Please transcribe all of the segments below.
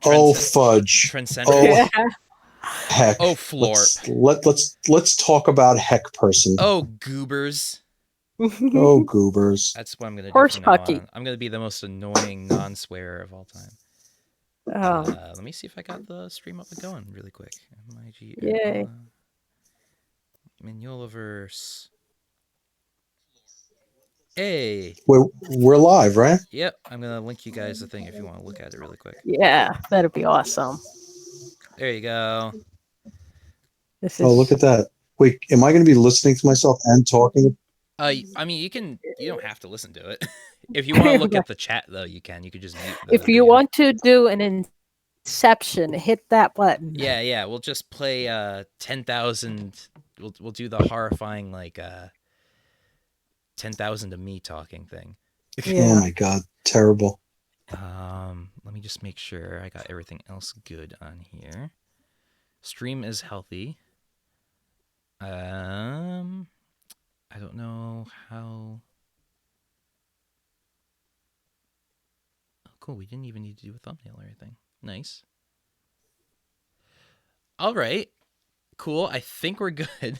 Oh fudge! Transcenders. Oh heck! Oh Florp. Let's talk about heck person. Oh Goobers. Oh goobers! That's what I'm gonna do Horse from now Pucky. on. I'm gonna be the most annoying non-swearer of all time. Oh, Let me see if I got the stream up and going really quick. MIG Yay. Mignolaverse. Hey. We're live, right? Yep. I'm gonna link you guys the thing if you want to look at it really quick. yeah, that'd be awesome. There you go. This is. Oh, look at that! Wait, am I going to be listening to myself and talking? I mean, you don't have to listen to it. If you want to look at the chat, though, you can. You could just mute the If you video. want to do an inception, hit that button. Yeah. We'll just play 10,000. We'll do the horrifying 10,000 of me talking thing. Yeah. Oh my god, terrible! Let me just make sure I got everything else good on here. Stream is healthy. I don't know how. Oh, cool. We didn't even need to do a thumbnail or anything. Nice. All right. Cool. I think we're good.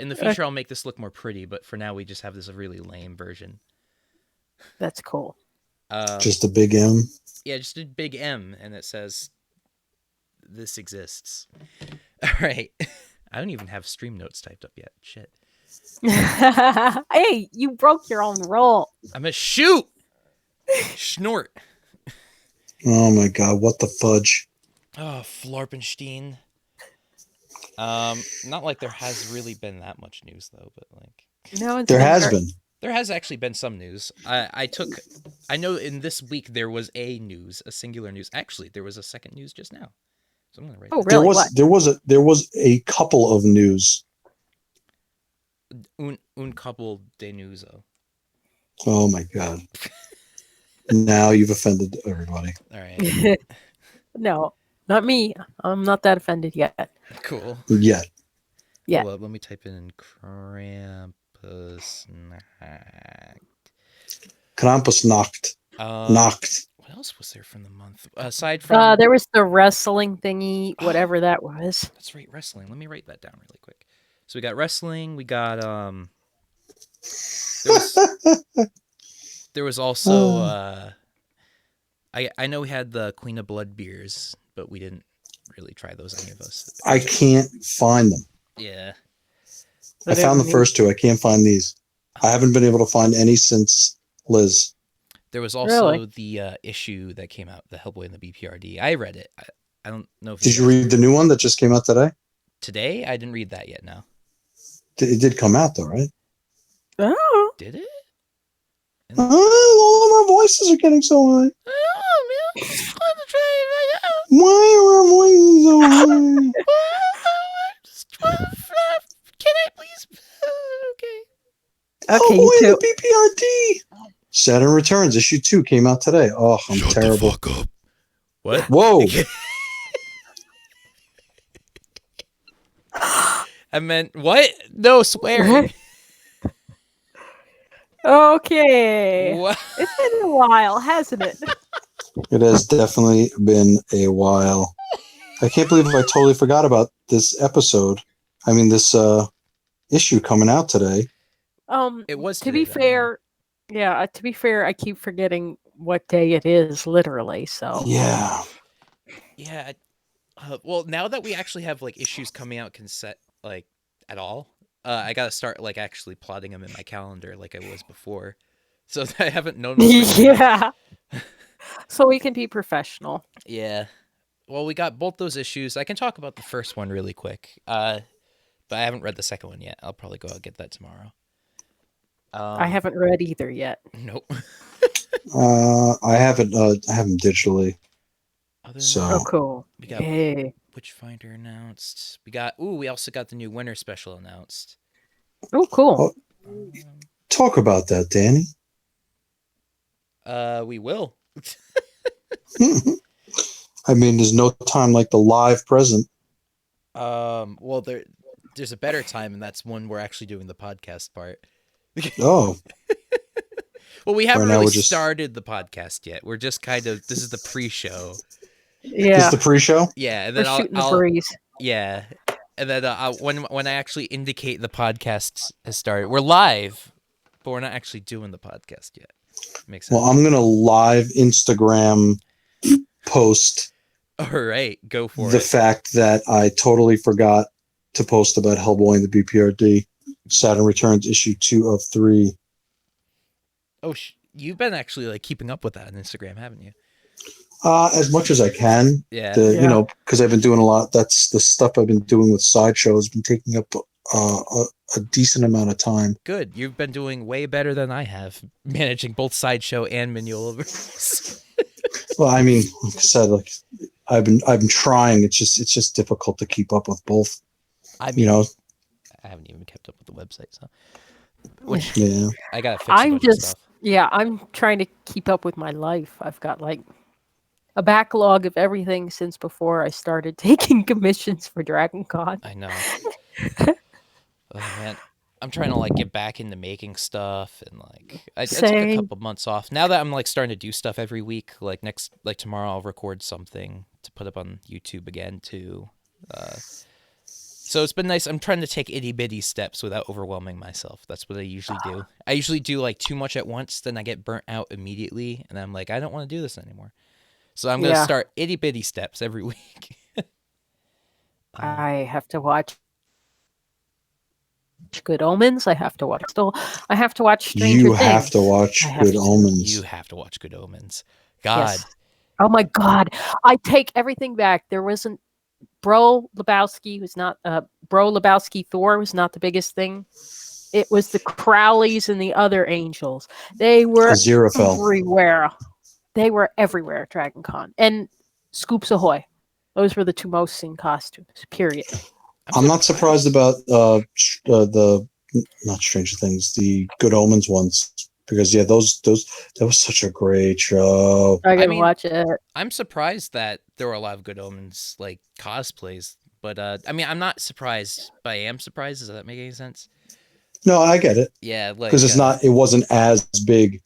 In the future, I'll make this look more pretty, but for now, we just have this really lame version. That's cool. Just a big M. Yeah, just a big M, and it says, "This exists." All right. I don't even have stream notes typed up yet. Shit. Hey, you broke your own roll. I'm a shoot. Snort. Oh my god, what the fudge! Oh, Florpenstein. Not like there has really been that much news though, but No, There has been. there has actually been some news. I know in this week there was a singular news. Actually, there was a second news just now. So I'm gonna write. Oh, that really? There was a couple of news. Un couple de newso. Oh my god! Now you've offended everybody. All right. No, not me. I'm not that offended yet. Cool. Yeah. Yeah. Hold up, let me type in Krampusnacht. Krampusnacht. Nacht. What else was there from the month aside from? There was the wrestling thingy, whatever that was. That's right, wrestling. Let me write that down really quick. So we got wrestling. We got There was also I know we had the Queen of Blood beers, but we didn't really try those, any of us. I can't find them. Yeah. I found the first two. I can't find these. I haven't been able to find any since Liz. There was also Really? the issue that came out, the Hellboy and the BPRD. I read it. I don't know if Did you read the new one that just came out today? today. I didn't read that yet. No, It did come out though, right? Oh. did it? All of our voices are getting so high. Oh man, I'm gonna try it right now. Why are our voices so high? Can I please? Okay. Okay, Oh you boy, too. the BPRD. Saturn Returns issue 2 came out today. Oh, I'm terrible. The fuck up. What? Whoa. I meant what? No swearing. Okay. What? It's been a while, hasn't it? It has definitely been a while. I can't believe I totally forgot about this episode. I mean, this issue coming out today. It was To be today, then, fair, yeah. To be fair, I keep forgetting what day it is, literally. So Yeah. Yeah. Well, now that we actually have issues coming out at all, I gotta start actually plotting them in my calendar like I was before. So I haven't known. yeah. So we can be professional. Yeah. Well, we got both those issues. I can talk about the first one really quick. But I haven't read the second one yet. I'll probably go out and get that tomorrow. I haven't read either yet. Nope. I haven't digitally. So Oh, cool. We got Hey. Witchfinder announced. We also got the new winter special announced. Oh, cool. talk about that, Danny. We will. I mean, there's no time like the live present. Well, there's a better time, and that's when we're actually doing the podcast part. Oh. Well, we haven't Right now really we're just- started the podcast yet. We're just kind of this is the pre-show. This Yeah, is the pre-show. Yeah, and we're then shooting the I'll breeze. yeah, and then when I actually indicate the podcast has started, we're live, but we're not actually doing the podcast yet. Makes sense. Well, I'm gonna live Instagram post All right, go for the it. fact that I totally forgot to post about Hellboy and the BPRD. Saturn Returns issue 2 of 3. Oh, you've been actually like keeping up with that on Instagram, haven't you? As much as I can. Yeah. You Yeah. know, because I've been doing a lot. That's the stuff I've been doing with Sideshow has been taking up a decent amount of time. Good. You've been doing way better than I have, managing both Sideshow and Mignolaverse. Well, I mean, like I said, like I've been trying. It's just difficult to keep up with both. I mean, You know, I haven't even kept up with the website, so which yeah. I gotta fix. I'm a bunch just of stuff. yeah, I'm trying to keep up with my life. I've got like a backlog of everything since before I started taking commissions for Dragon Con. I know. Oh man, I'm trying to like get back into making stuff, and like I took a Same. couple months off. Now that I'm like starting to do stuff every week, like tomorrow I'll record something to put up on YouTube again too. So it's been nice. I'm trying to take itty bitty steps without overwhelming myself. That's what I usually do. I usually do like too much at once, then I get burnt out immediately, and I'm like, I don't want to do this anymore. So I'm gonna Yeah. start itty bitty steps every week. I have to watch Good Omens. I have to watch Stranger You Things. have to watch I have Good to. Omens. You have to watch Good Omens. God, Yes. Oh my God! I take everything back. There wasn't Bro Lebowski was not Bro Lebowski Thor was not the biggest thing. It was the Crowleys and the other angels. They were Aziraphale. everywhere. They were everywhere at Dragon Con. And Scoops Ahoy. Those were the two most seen costumes, period. I'm not surprised about the not Stranger Things, the Good Omens ones, because yeah, those that was such a great show. I gotta mean, watch it. I'm surprised that there were a lot of Good Omens like cosplays, but I mean, I'm not surprised, but I am surprised. Does that make any sense? No, I get it Yeah, like because it wasn't as big,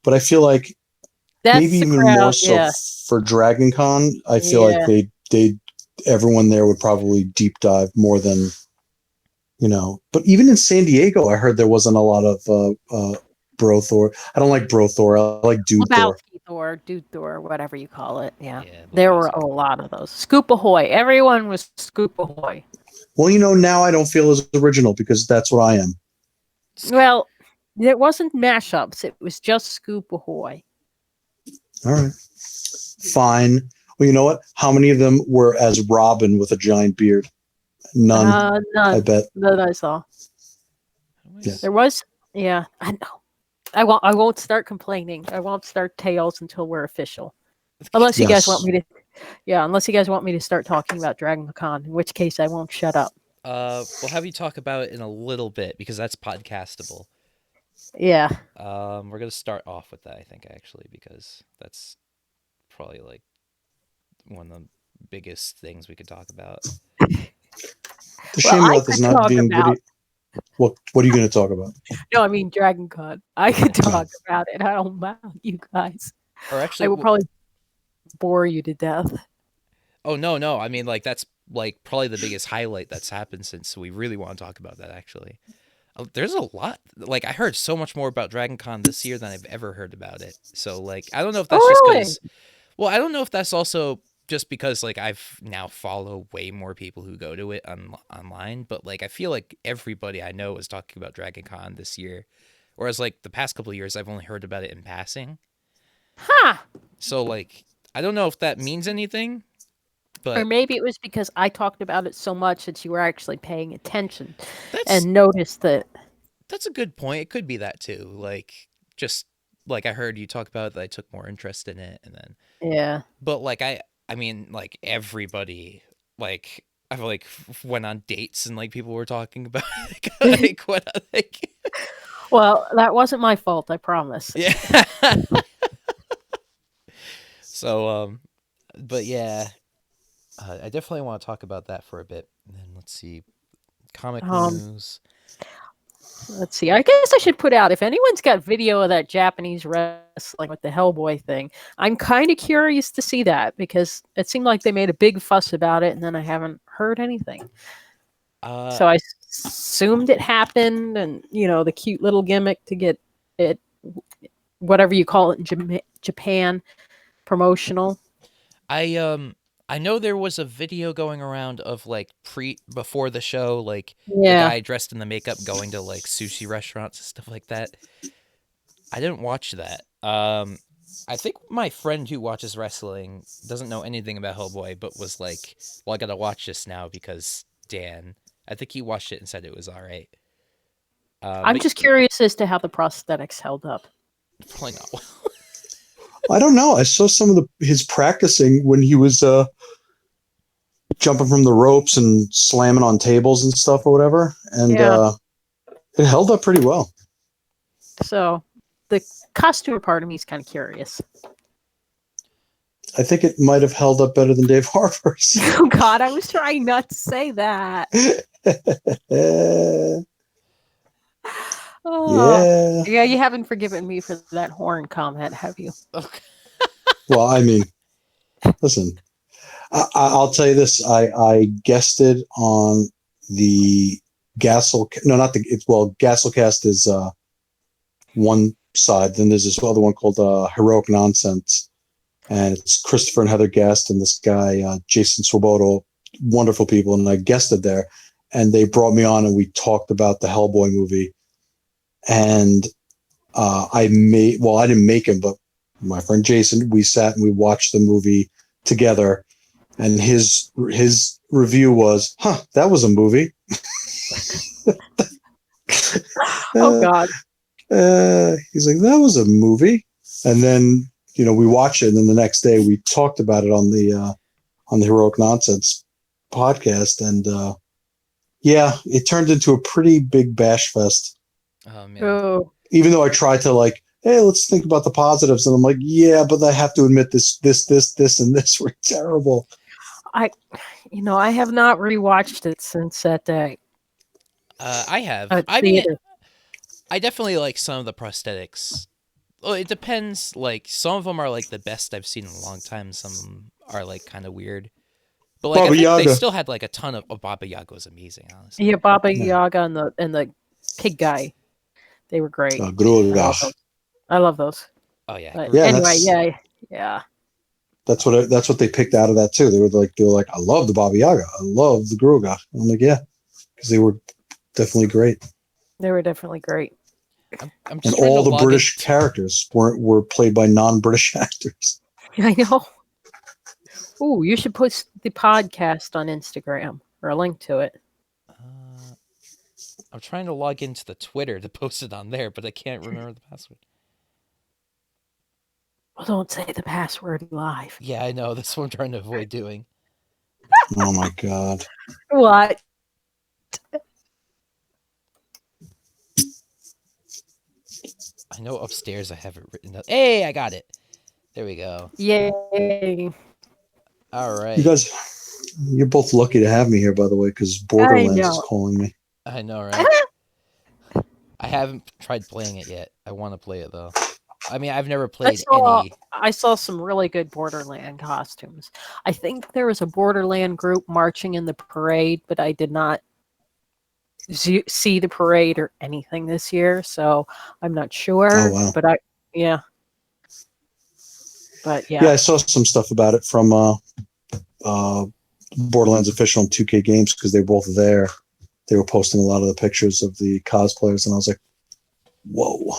but I feel like That's maybe the even crowd, more so yeah. for Dragon Con. I feel Yeah. like they everyone there would probably deep dive more than But even in San Diego, I heard there wasn't a lot of Bro Thor. I don't like Bro Thor. I like Dude Thor. Lebowski Thor, Dude Thor, whatever you call it. Yeah. Yeah, There were Lebowski. a lot of those. Scoop Ahoy. Everyone was Scoop Ahoy. Well, now I don't feel as original because that's what I am. Well, it wasn't mashups. It was just Scoop Ahoy. All right. Fine. Well, you know what? How many of them were as Robin with a giant beard? None, I None bet. that I saw. Yeah. There was, yeah, I know. I won't start complaining. I won't start tales until we're official. Unless you guys want me to, unless you guys want me to start talking about Dragon Con, in which case I won't shut up. We'll have you talk about it in a little bit because that's podcastable. Yeah. We're gonna start off with that, I think, actually, because that's probably like one of the biggest things we could talk about. The Well, shame I about this could not talk being about- video. What are you going to talk about? No, I mean Dragon Con. I could talk about it. I don't mind you guys. Or actually, I will probably bore you to death. oh no! I mean, like that's like probably the biggest highlight that's happened since we really want to talk about that. Actually, there's a lot. Like I heard so much more about Dragon Con this year than I've ever heard about it. So like, I don't know if that's just really? because. Well, I don't know if that's also just because like I've now follow way more people who go to it online, but like I feel like everybody I know is talking about Dragon Con this year, whereas like the past couple of years I've only heard about it in passing. Huh. So like I don't know if that means anything, but Or maybe it was because I talked about it so much that you were actually paying attention that's and noticed that. that's a good point. It could be that too. Like just like I heard you talk about it, that I took more interest in it, and then Yeah. but like I mean like everybody like I've like went on dates and like people were talking about like what like Well, that wasn't my fault, I promise. yeah. So but yeah, I definitely want to talk about that for a bit. And then let's see, comic news. Let's see. I guess I should put out if anyone's got video of that Japanese wrestling with the Hellboy thing. I'm kind of curious to see that because it seemed like they made a big fuss about it, and then I haven't heard anything. So I assumed it happened, and the cute little gimmick to get it, whatever you call it in Japan, promotional. I know there was a video going around of like before the show, like the Yeah. guy dressed in the makeup going to like sushi restaurants and stuff like that. I didn't watch that. I think my friend who watches wrestling doesn't know anything about Hellboy, but was like, "Well, I gotta watch this now because Dan." I think he watched it and said it was all right. I'm just curious as to how the prosthetics held up. Probably not well. I don't know. I saw some of his practicing when he was jumping from the ropes and slamming on tables and stuff or whatever, and it held up pretty well. So the costume part of me is kind of curious. I think it might have held up better than Dave Harper's. Oh God, I was trying not to say that. Oh, yeah, you haven't forgiven me for that horn comment, have you? Okay. Well, I mean, listen, I'll tell you this. I guested on the Gasselcast is one side. Then there's this other one called Heroic Nonsense. And it's Christopher and Heather Guest and this guy, Jason Swoboda, wonderful people. And I guested there. And they brought me on and we talked about the Hellboy movie. And I didn't make him, but my friend Jason, we sat and we watched the movie together. And his review was, that was a movie. Oh, God. He's like, that was a movie. And then, we watched it. And then the next day we talked about it on the Heroic Nonsense podcast. And it turned into a pretty big bash fest. Oh, man. Oh. Even though I tried to hey, let's think about the positives. And I'm like, yeah, but I have to admit this, and this were terrible. I have not rewatched it since that day. I have. I mean, I definitely like some of the prosthetics. Well, it depends. Like, some of them are like the best I've seen in a long time. Some of them are like kind of weird. But like, I think they still had like a ton of. Baba Yaga was amazing, honestly. Yeah, Baba Yaga and the pig guy, they were great. I love those. Oh yeah. But anyway, yeah. That's what they picked out of that too. They were like, I love the Baba Yaga. I love the Gruga. I'm like, yeah, because they were definitely great. They were definitely great. I'm and all the British characters were played by non-British actors. I know. Ooh, you should put the podcast on Instagram or a link to it. I'm trying to log into the Twitter to post it on there, but I can't remember the password. Well, don't say the password live. Yeah, I know. That's what I'm trying to avoid doing. Oh my God. What? I know upstairs I have it written up. Hey, I got it. There we go. Yay. All right. You guys, you're both lucky to have me here, by the way, because Borderlands is calling me. I know, right? I haven't tried playing it yet. I want to play it, though. I mean, I've never played any. I saw some really good Borderland costumes. I think there was a Borderland group marching in the parade, but I did not see the parade or anything this year, so I'm not sure. Oh, wow. But yeah. Yeah, I saw some stuff about it from Borderlands official and 2K Games because they were both there. They were posting a lot of the pictures of the cosplayers, and I was like, whoa.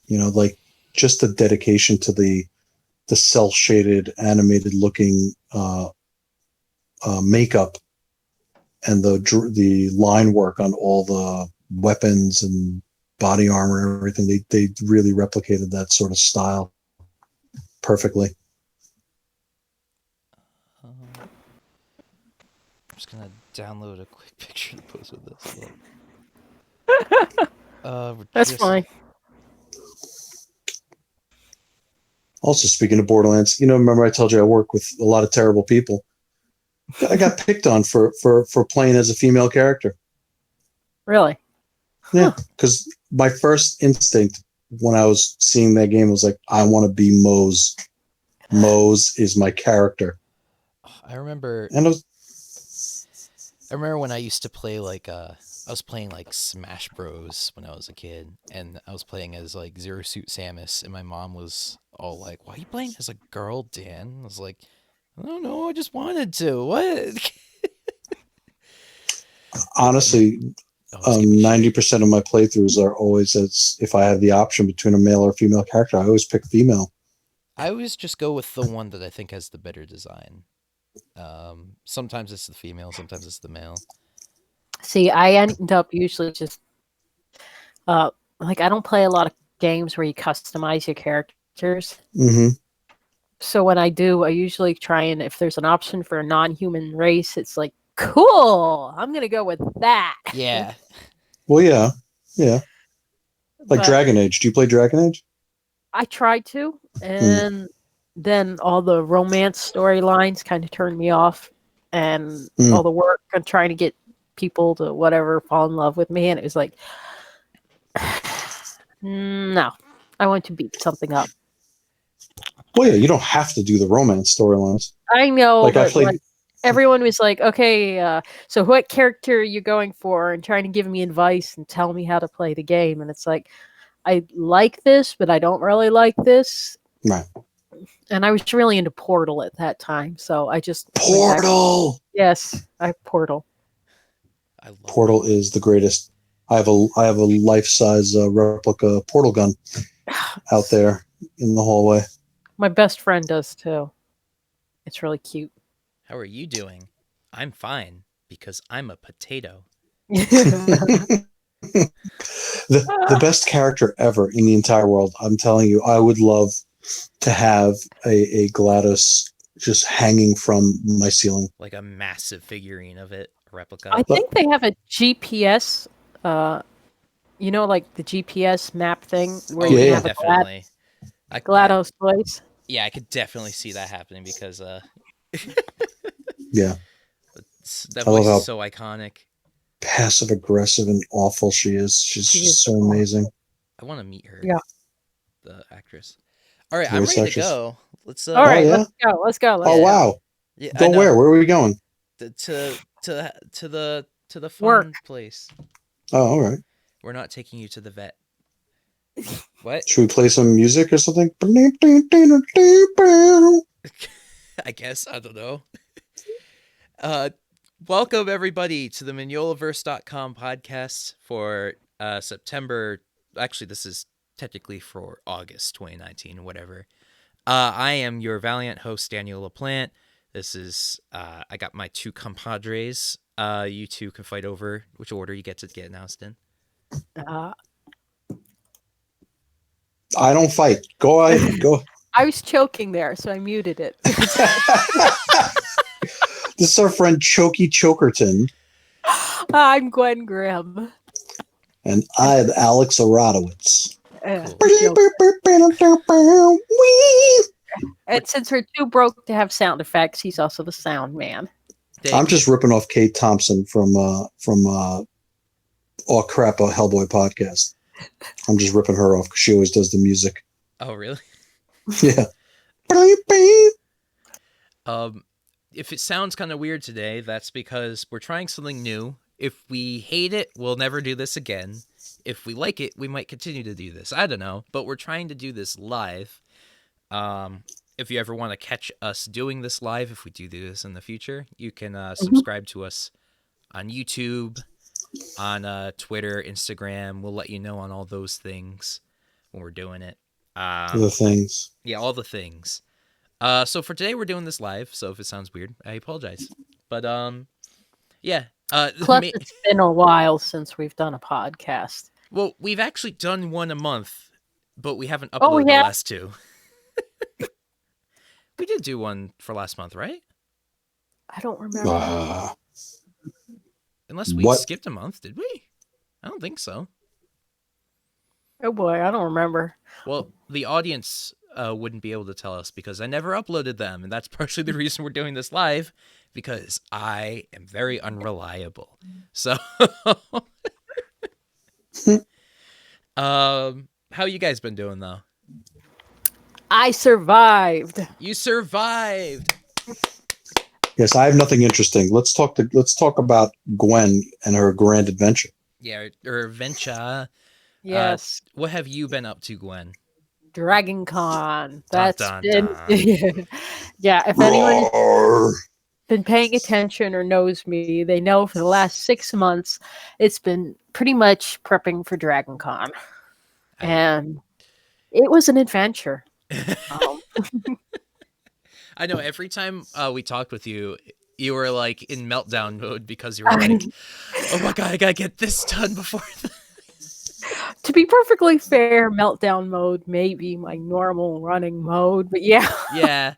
Like just the dedication to the cel-shaded, animated-looking makeup and the line work on all the weapons and body armor and everything. They really replicated that sort of style perfectly. I'm just gonna download a quick picture to post with this. That's fine. Also, speaking of Borderlands, remember I told you I work with a lot of terrible people. I got picked on for playing as a female character. Really? Yeah, because my first instinct when I was seeing that game was like, I want to be Mose. Mose is my character, I remember and it was when I used to play like I was playing like Smash Bros when I was a kid, and I was playing as like Zero Suit Samus, and my mom was all like, "Why are you playing as a girl, Dan?" I was like, "I don't know, I just wanted to." What? honestly Always give me shit. 90% of my playthroughs are always as if I have the option between a male or female character, I always pick female. I always just go with the one that I think has the better design. Sometimes it's the female, sometimes it's the male. See, I end up usually just like I don't play a lot of games where you customize your characters. Hmm. So when I do, I usually try and if there's an option for a non-human race, it's like cool. I'm gonna go with that. Yeah. Well, yeah, yeah. Like But Dragon Age. Do you play Dragon Age? I tried to, and then all the romance storylines kind of turned me off, and Mm. all the work on trying to get people to whatever fall in love with me, and it was like, no, I want to beat something up. Well, yeah, you don't have to do the romance storylines. I know, Like I but played. like everyone was like, okay, so what character are you going for? And trying to give me advice and tell me how to play the game. And it's like, I like this, but I don't really like this. Right. And I was really into Portal at that time. So I just. went back- Portal. Yes, I Portal. I love Portal is the greatest. I have a life size replica portal gun out there in the hallway. My best friend does too. It's really cute. How are you doing? I'm fine because I'm a potato. The best character ever in the entire world. I'm telling you, I would love to have a GLaDOS just hanging from my ceiling. Like a massive figurine of it, a replica. I think they have a GPS, like the GPS map thing where Oh you yeah, can yeah, have a definitely. GLaDOS voice. Yeah, I could definitely see that happening because Yeah, that I love voice how- is so iconic. passive aggressive and awful she is. She's She just is so awful. amazing. I want to meet her. Yeah. The actress. All right, I'm Voice ready actress. to go. Let's All right, yeah? let's go. Let's go. Oh Let's wow! Yeah, I Go know. where? Where are we going? To the fun Work. place. Oh, all right. We're not taking you to the vet. What? Should we play some music or something? I guess I don't know. Welcome everybody to the Mignolaverse.com podcast for September. Actually, this is technically for August 2019, whatever. I am your valiant host, Daniel LaPlante. This is I got my two compadres. You two can fight over which order you get to get announced in. I don't fight. Go ahead. Go. I was choking there, so I muted it. This is our friend Chokey Chokerton, I'm Gwen Grimm. and I'm Alex Aradowitz. Cool. And since we're too broke to have sound effects, he's also the sound man. I'm just ripping off Kate Thompson from Oh Crap, a Hellboy podcast. I'm just ripping her off because she always does the music. Oh, really? Yeah. If it sounds kind of weird today, that's because we're trying something new. If we hate it, we'll never do this again. If we like it, we might continue to do this. I don't know, but we're trying to do this live. If you ever want to catch us doing this live, if we do this in the future, you can subscribe to us on YouTube, on Twitter, Instagram. We'll let you know on all those things when we're doing it. The things. Yeah, all the things. So for today, we're doing this live. So if it sounds weird, I apologize. But yeah. Plus, it's been a while since we've done a podcast. Well, we've actually done one a month, but we haven't Oh, we uploaded the have? last two. We did do one for last month, right? I don't remember. Unless we What? skipped a month, did we? I don't think so. Oh boy, I don't remember. Well, the audience wouldn't be able to tell us because I never uploaded them, and that's partially the reason we're doing this live, because I am very unreliable. So How you guys been doing though? I survived. You survived. Yes, I have nothing interesting. Let's talk about Gwen and her grand adventure. Yeah, or Venture. Yes. What have you been up to, Gwen? Dragon Con. Dun, That's dun, been dun. yeah, if anyone has Roar. been paying attention or knows me, they know for the last 6 months it's been pretty much prepping for Dragon Con. And it was an adventure. Um, I know every time we talked with you, you were like in meltdown mode because you were like, "Oh my god, I gotta get this done before." To be perfectly fair, meltdown mode may be my normal running mode, but yeah. Yeah.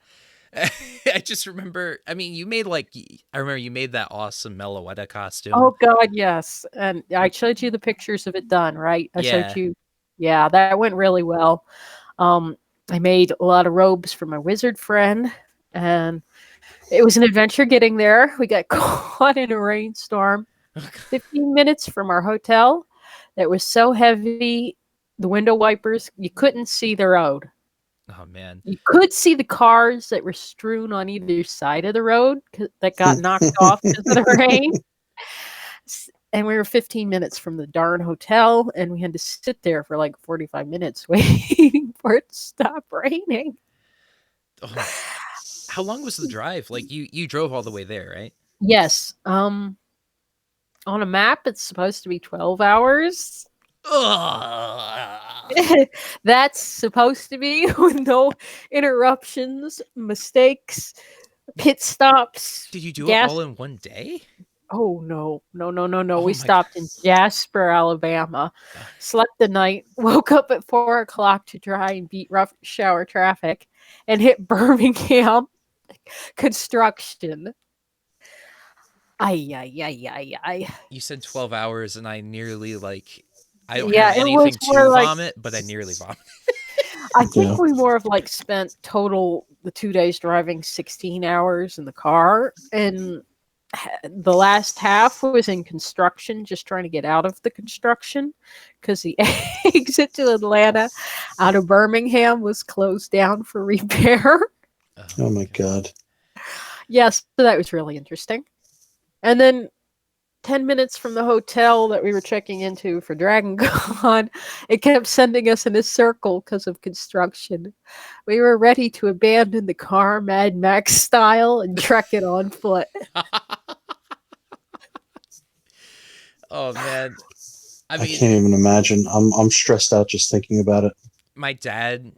I just remember. I mean, you made like I remember you made that awesome Meloetta costume. Oh god, yes. And I showed you the pictures of it done, right? I Yeah. showed you. Yeah, that went really well. I made a lot of robes for my wizard friend, and it was an adventure getting there. We got caught in a rainstorm 15 minutes from our hotel that was so heavy, the window wipers, you couldn't see the road. Oh man. You could see the cars that were strewn on either side of the road that got knocked off because of the rain. And we were 15 minutes from the darn hotel, and we had to sit there for like 45 minutes waiting for it to stop raining. Oh. How long was the drive? Like you drove all the way there, right? Yes. On a map, it's supposed to be 12 hours. Ugh. That's supposed to be with no interruptions, mistakes, pit stops. Did you do gas- it all in one day? Oh no. Oh We my stopped in Jasper, Alabama, slept the night, woke up at 4 o'clock to try and beat rush hour traffic, and hit Birmingham construction. Ay. You said 12 hours, and I nearly like. I don't Yeah, have it anything was to more like- vomit, but I nearly vomited. I think Yeah. we more of like spent total the 2 days driving 16 hours in the car, and the last half was in construction, just trying to get out of the construction because the exit to Atlanta out of Birmingham was closed down for repair. Oh my god. Yes, so that was really interesting. And then 10 minutes from the hotel that we were checking into for Dragon Con, it kept sending us in a circle because of construction. We were ready to abandon the car Mad Max style and trek it on foot. Oh man. I I mean, can't even imagine. I'm stressed out just thinking about it. my dad,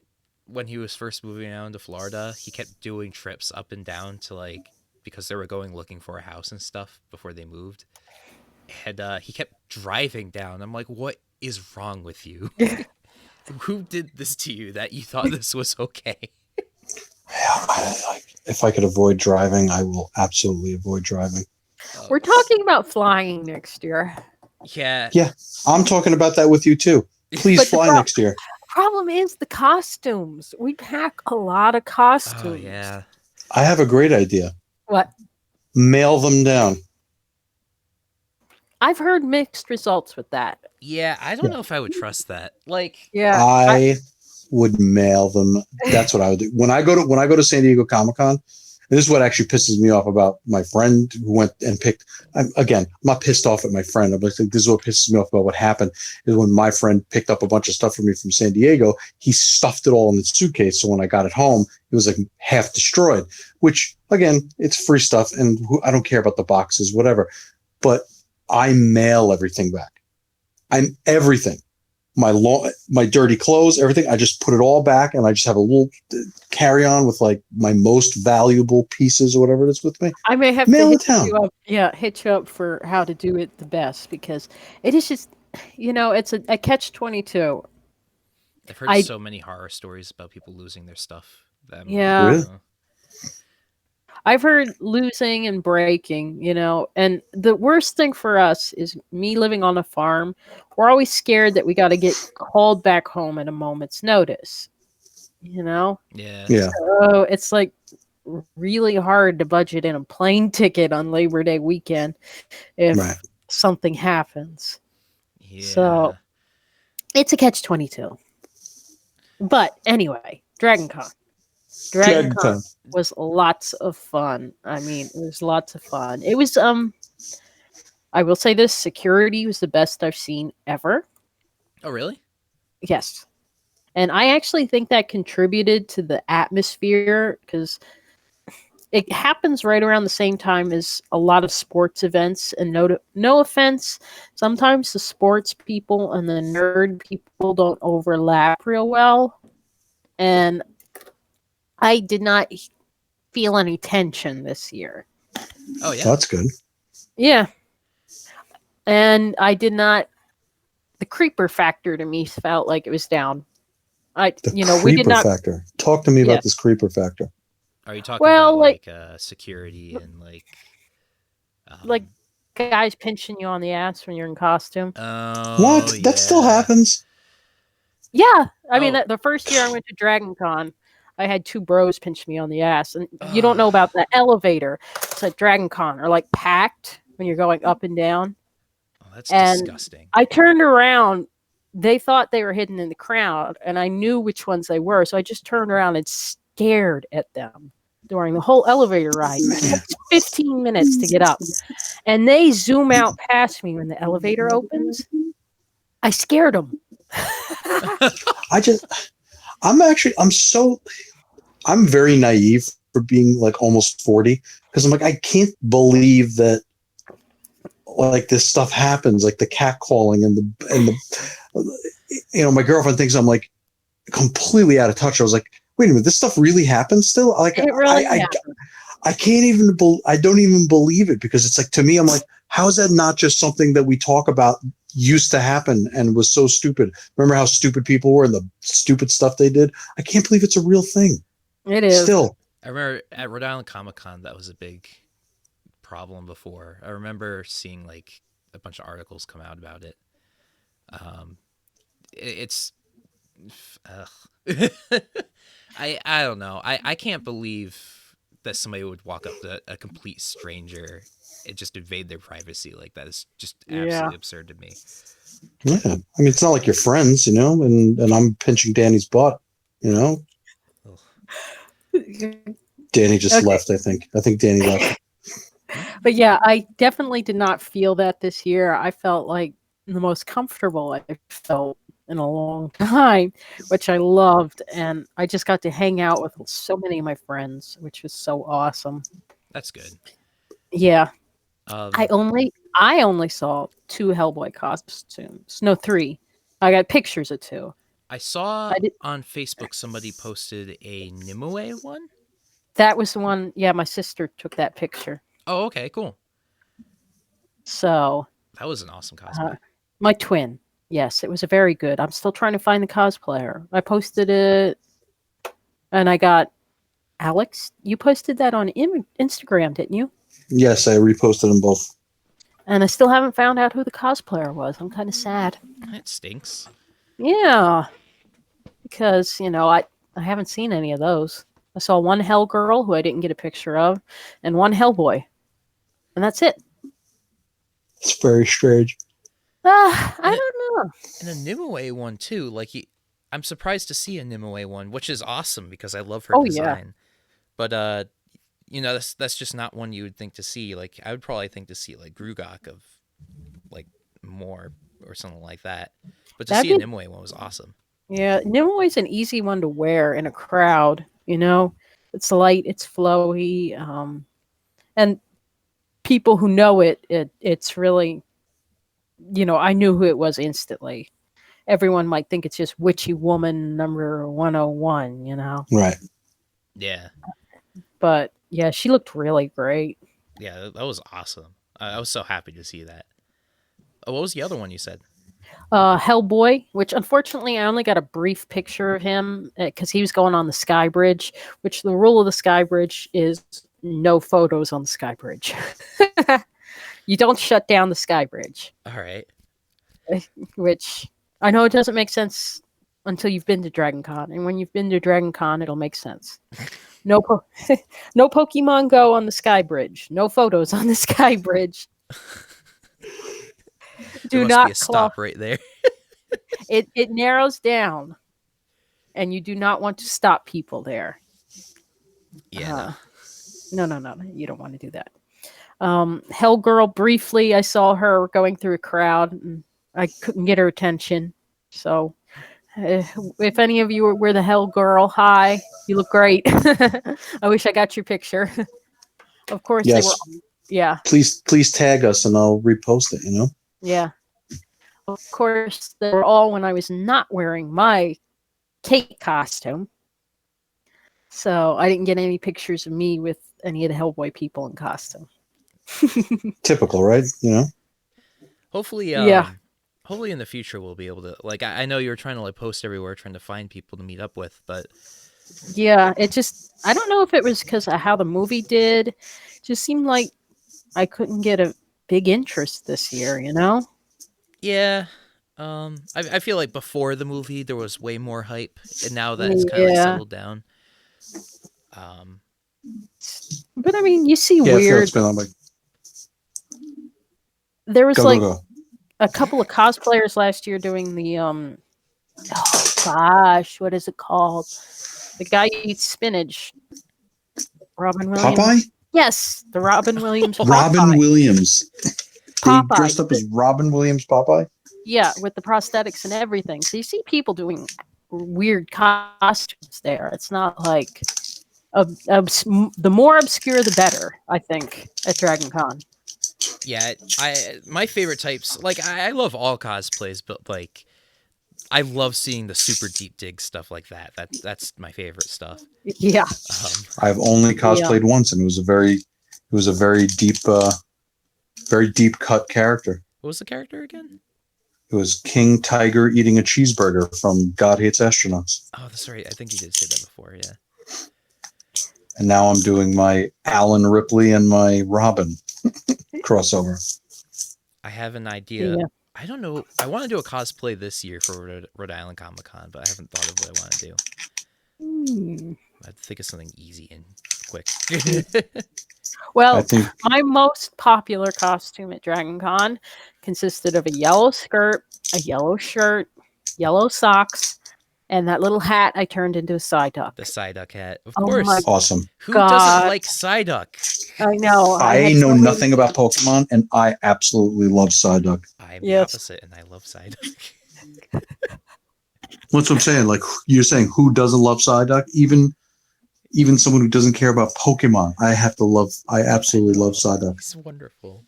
when he was first moving down to Florida, he kept doing trips up and down to like because they were going looking for a house and stuff before they moved. And he kept driving down. I'm like, what is wrong with you? Who did this to you that you thought this was okay? If I could avoid driving, I will absolutely avoid driving. We're talking about flying next year. Yeah. I'm talking about that with you too. Please But the fly pro- next year. Problem is the costumes. We pack a lot of costumes. Oh yeah. I have a great idea. What? Mail them down. I've heard mixed results with that. Yeah, I don't know if I would trust that. Like, Yeah. I would mail them. That's what I would do. When I go to San Diego Comic-Con, and this is what actually pisses me off about my friend who went and picked. I'm not pissed off at my friend. I'm like, this is what pisses me off about what happened is when my friend picked up a bunch of stuff for me from San Diego, he stuffed it all in the suitcase. So when I got it home, it was like half destroyed, which again, it's free stuff. And I don't care about the boxes, whatever, but I mail everything back. Everything. My dirty clothes, everything. I just put it all back, and I just have a little carry on with like my most valuable pieces or whatever it is with me. I may have Mail to it down. hit you up for how to do it the best because it is just, it's a catch-22. I've heard so many horror stories about people losing their stuff. That I'm like, Yeah. Really? I've heard losing and breaking, and the worst thing for us is me living on a farm. We're always scared that we got to get called back home at a moment's notice, Yeah. Yeah. So it's like really hard to budget in a plane ticket on Labor Day weekend if Right. something happens. Yeah. So It's a catch-22. But anyway, Dragon Con. Dragon Con Dragon was lots of fun. I mean, it was lots of fun. It was I will say this, security was the best I've seen ever. Oh, really? Yes. And I actually think that contributed to the atmosphere because it happens right around the same time as a lot of sports events. And no offense, sometimes the sports people and the nerd people don't overlap real well. And I did not feel any tension this year. Oh, yeah. That's good. Yeah. And I did not. The creeper factor to me felt like it was down. The We did creeper not. factor. Talk to me Yeah. about this creeper factor. Are you talking Well, about like- security and Like guys pinching you on the ass when you're in costume. Oh, What? That still yeah. happens? Yeah, I mean, Oh. the first year I went to Dragon Con, I had two bros pinch me on the ass, and you don't know about the elevator. It's at Dragon Con, or like packed when you're going up and down. Oh, that's And disgusting. I turned around. They thought they were hidden in the crowd, and I knew which ones they were. So I just turned around and stared at them during the whole elevator ride. It took 15 minutes to get up. And they zoom out past me when the elevator opens. I scared them. I'm very naive for being like almost 40 because I'm like, I can't believe that like this stuff happens, like the catcalling and the my girlfriend thinks I'm like completely out of touch. I was like, wait a minute, this stuff really happens still? Like, It really I can't even, I don't even believe it because it's like, to me, I'm like, how is that not just something that we talk about used to happen and was so stupid? Remember how stupid people were and the stupid stuff they did? I can't believe it's a real thing. It is. Still. I remember at Rhode Island Comic Con, that was a big problem before. I remember seeing like a bunch of articles come out about it. It's I don't know. I can't believe that somebody would walk up to a complete stranger and just invade their privacy like that. It's just absolutely absurd to me. Yeah. I mean, it's not like you're friends, and I'm pinching Danny's butt, Danny just left, I think. I think Danny left. But yeah, I definitely did not feel that this year. I felt like the most comfortable I felt in a long time, which I loved. And I just got to hang out with so many of my friends, which was so awesome. That's good. Yeah. I I only saw 2 Hellboy costumes. No, 3. I got pictures of 2. I saw on Facebook somebody posted a Nimue one. That was the one. Yeah, my sister took that picture. Oh, okay, cool. So That was an awesome cosplay. my twin. Yes, it was a very good. I'm still trying to find the cosplayer. I posted it, and I got Alex. You posted that on Instagram, didn't you? Yes, I reposted them both. And I still haven't found out who the cosplayer was. I'm kind of sad. It stinks. Yeah, because I haven't seen any of those. I saw one Hell Girl who I didn't get a picture of, and one Hellboy, and that's it. It's very strange. I don't know. And a Nimue one too. Like I'm surprised to see a Nimue one, which is awesome because I love her design. But that's just not one you would think to see. Like I would probably think to see like Grugok of like more or something like that. But to see a Nimue one was awesome. Yeah, Nimue's an easy one to wear in a crowd. It's light, it's flowy, and people who know it's really. I knew who it was instantly. Everyone might think it's just Witchy Woman number 101, Right. Yeah. But yeah, she looked really great. Yeah, that was awesome. I was so happy to see that. Oh, what was the other one you said? Hellboy, which unfortunately I only got a brief picture of him because he was going on the Sky Bridge, which the rule of the Sky Bridge is no photos on the Sky Bridge. You don't shut down the Sky Bridge. All right. Which I know it doesn't make sense until you've been to Dragon Con. And when you've been to Dragon Con, it'll make sense. No Pokemon Go on the Sky Bridge. No photos on the Sky Bridge. There must be a stop right there. it narrows down, and you do not want to stop people there. Yeah. No, you don't want to do that. Hell Girl, briefly, I saw her going through a crowd, and I couldn't get her attention. So, if any of you were the Hell Girl, hi, you look great. I wish I got your picture. Of course, Yes. they were. Yeah, Please tag us and I'll repost it. yeah. Of course, they were all when I was not wearing my Kate costume. So I didn't get any pictures of me with any of the Hellboy people in costume. Typical, right? Hopefully, Yeah. hopefully in the future we'll be able to, like, I know you're trying to like post everywhere, trying to find people to meet up with, but Yeah, I don't know if it was because of how the movie did. It just seemed like I couldn't get a big interest this year, yeah. I feel like before the movie there was way more hype, and now that it's kind of like Yeah. settled down. But I mean, you see Yeah, I feel weird. it's been on like There was go, like go, go. a couple of cosplayers last year doing the oh gosh, what is it called? The guy who eats spinach. Robin Williams. Popeye? Yes, the Robin Williams. Robin Popeye. Williams. He Popeye. dressed up as Robin Williams Popeye? Yeah, with the prosthetics and everything. So you see people doing weird costumes there. It's not like the more obscure, the better. I think at Dragon Con. Yeah, my favorite types, like I love all cosplays, but like I love seeing the super deep dig stuff like that. That's my favorite stuff. Yeah. I've only cosplayed once, and it was a very deep cut character. What was the character again? It was King Tiger eating a cheeseburger from God Hates Astronauts. Oh, that's right. I think you did say that before. Yeah. And now I'm doing my Alan Ripley and my Robin crossover. I have an idea. Yeah. I don't know. I want to do a cosplay this year for Rhode Island Comic Con, but I haven't thought of what I want to do. I have to think of something easy and quick. Well, I think my most popular costume at Dragon Con consisted of a yellow skirt, a yellow shirt, yellow socks, and that little hat I turned into a Psyduck. The Psyduck hat, of Oh course. my awesome. Who God. doesn't like Psyduck? I know. I had know so many- nothing about Pokemon, and I absolutely love Psyduck. I'm Yes. the opposite, and I love Psyduck. What's what I'm saying? Like you're saying, who doesn't love Psyduck? Even someone who doesn't care about Pokemon, I absolutely love Psyduck. It's wonderful.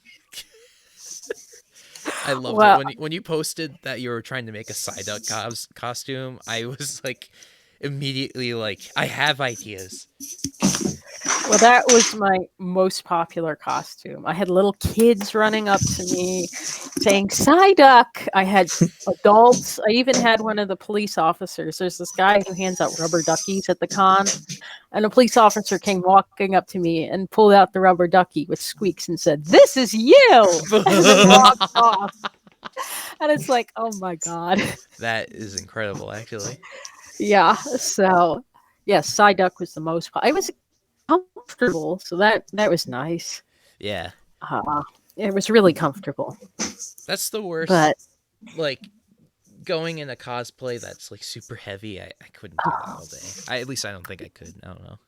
I loved Well- it when you posted that you were trying to make a Psyduck costume. I was like immediately like, I have ideas. Well, that was my most popular costume. I had little kids running up to me saying Psyduck. I had adults. I even had one of the police officers. There's this guy who hands out rubber duckies at the con. And a police officer came walking up to me and pulled out the rubber ducky with squeaks and said, "This is you!" And then walked off. And it's like, oh my God. That is incredible, actually. Yeah. So, yes, Psyduck was the most. I was comfortable, so that was nice. Yeah, It was really comfortable. that's the worst. But Like going in a cosplay that's like super heavy, I couldn't do that all day. At least I don't think I could. I don't know.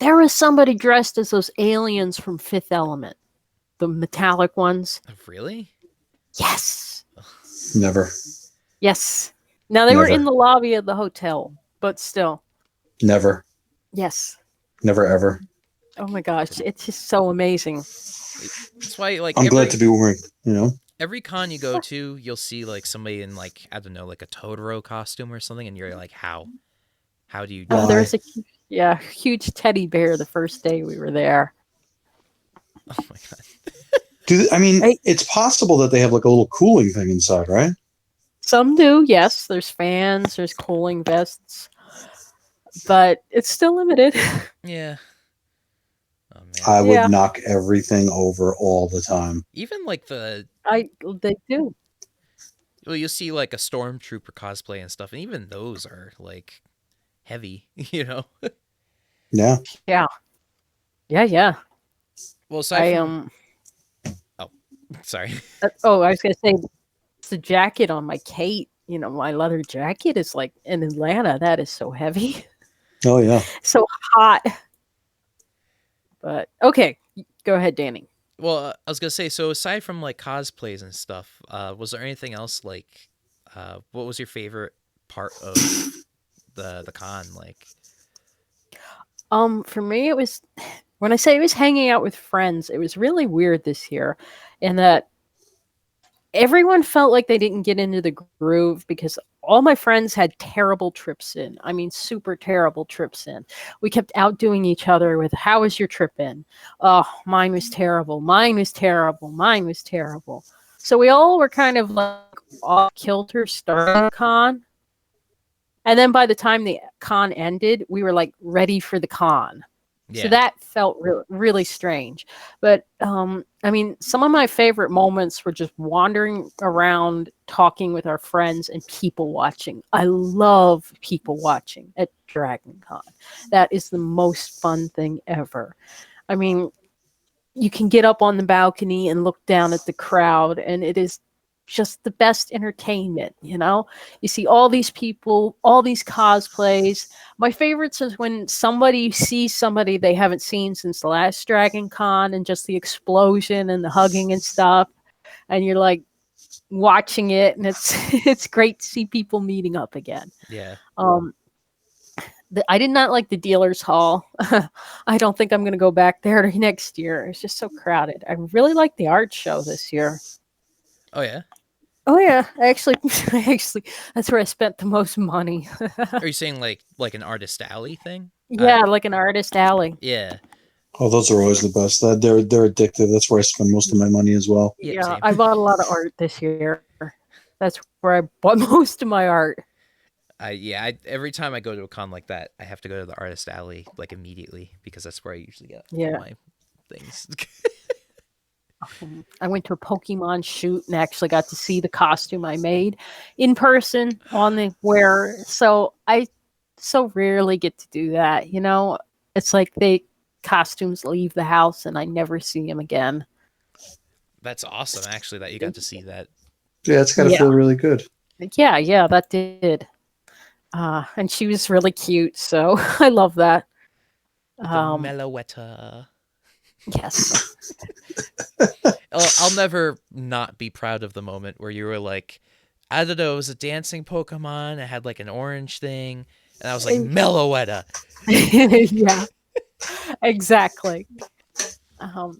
there was somebody dressed as those aliens from Fifth Element, the metallic ones. Oh, really? Yes. Never, Yes. Now they were Never. in the lobby of the hotel, but still. never, Yes. never, ever. Oh my gosh, it's just so amazing. That's why, like, I'm glad to be wearing. every con you go to, you'll see like somebody in like, I don't know, like a Totoro costume or something, and you're like, how do you do Why? There was a huge teddy bear the first day we were there. Oh my god. It's possible that they have like a little cooling thing inside, right? Some do, yes. There's fans, there's cooling vests, but it's still limited. Yeah. Oh man. I would Yeah. knock everything over all the time. Even like They do. well, you'll see like a stormtrooper cosplay and stuff, and even those are like heavy, you know. Yeah. Yeah. Well, aside I from, sorry. I was gonna say it's the jacket on my Kate my leather jacket is like in Atlanta. That is so heavy, Oh yeah. so hot. But okay, go ahead, Danny. Well, I was gonna say, so aside from like cosplays and stuff, was there anything else like, what was your favorite part of the con? Like, For me, it was when I say it was hanging out with friends. It was really weird this year, in that everyone felt like they didn't get into the groove because all my friends had terrible trips in. I mean, super terrible trips in. We kept outdoing each other with, "How was your trip in?" "Oh, mine was terrible. Mine was terrible. Mine was terrible." So we all were kind of like off kilter starting the con. And then by the time the con ended, we were like ready for the con. So yeah, that felt really strange. But I mean, some of my favorite moments were just wandering around, talking with our friends, and people watching. I love people watching at Dragon Con. That is the most fun thing ever. I mean, you can get up on the balcony and look down at the crowd, and it is just the best entertainment. You see all these people, all these cosplays. My favorites is when somebody sees somebody they haven't seen since the last Dragon Con, and just the explosion and the hugging and stuff, and you're like watching it, and it's it's great to see people meeting up again. yeah. um I did not like the dealer's hall. I don't think I'm going to go back there next year. It's just so crowded. I really like the art show this year. Oh yeah. Oh yeah, actually, that's where I spent the most money. Are you saying like an artist alley thing? Yeah, like an artist alley. Yeah. Oh, those are always the best. They're addictive. That's where I spend most of my money as well. Yep, Yeah, same. I bought a lot of art this year. That's where I bought most of my art. Every time I go to a con like that, I have to go to the artist alley like immediately because that's where I usually get all Yeah. my things. I went to a Pokemon shoot and actually got to see the costume I made in person on the wearer. So I so rarely get to do that. It's like costumes leave the house and I never see them again. That's awesome, actually, that you got to see that. Yeah, it's got to Yeah. feel really good. Yeah, that did. And she was really cute, so I love that. The Meloetta. Yes. I'll never not be proud of the moment where you were like, I don't know, it was a dancing Pokemon. It had like an orange thing, and I was like, Meloetta. Yeah, exactly.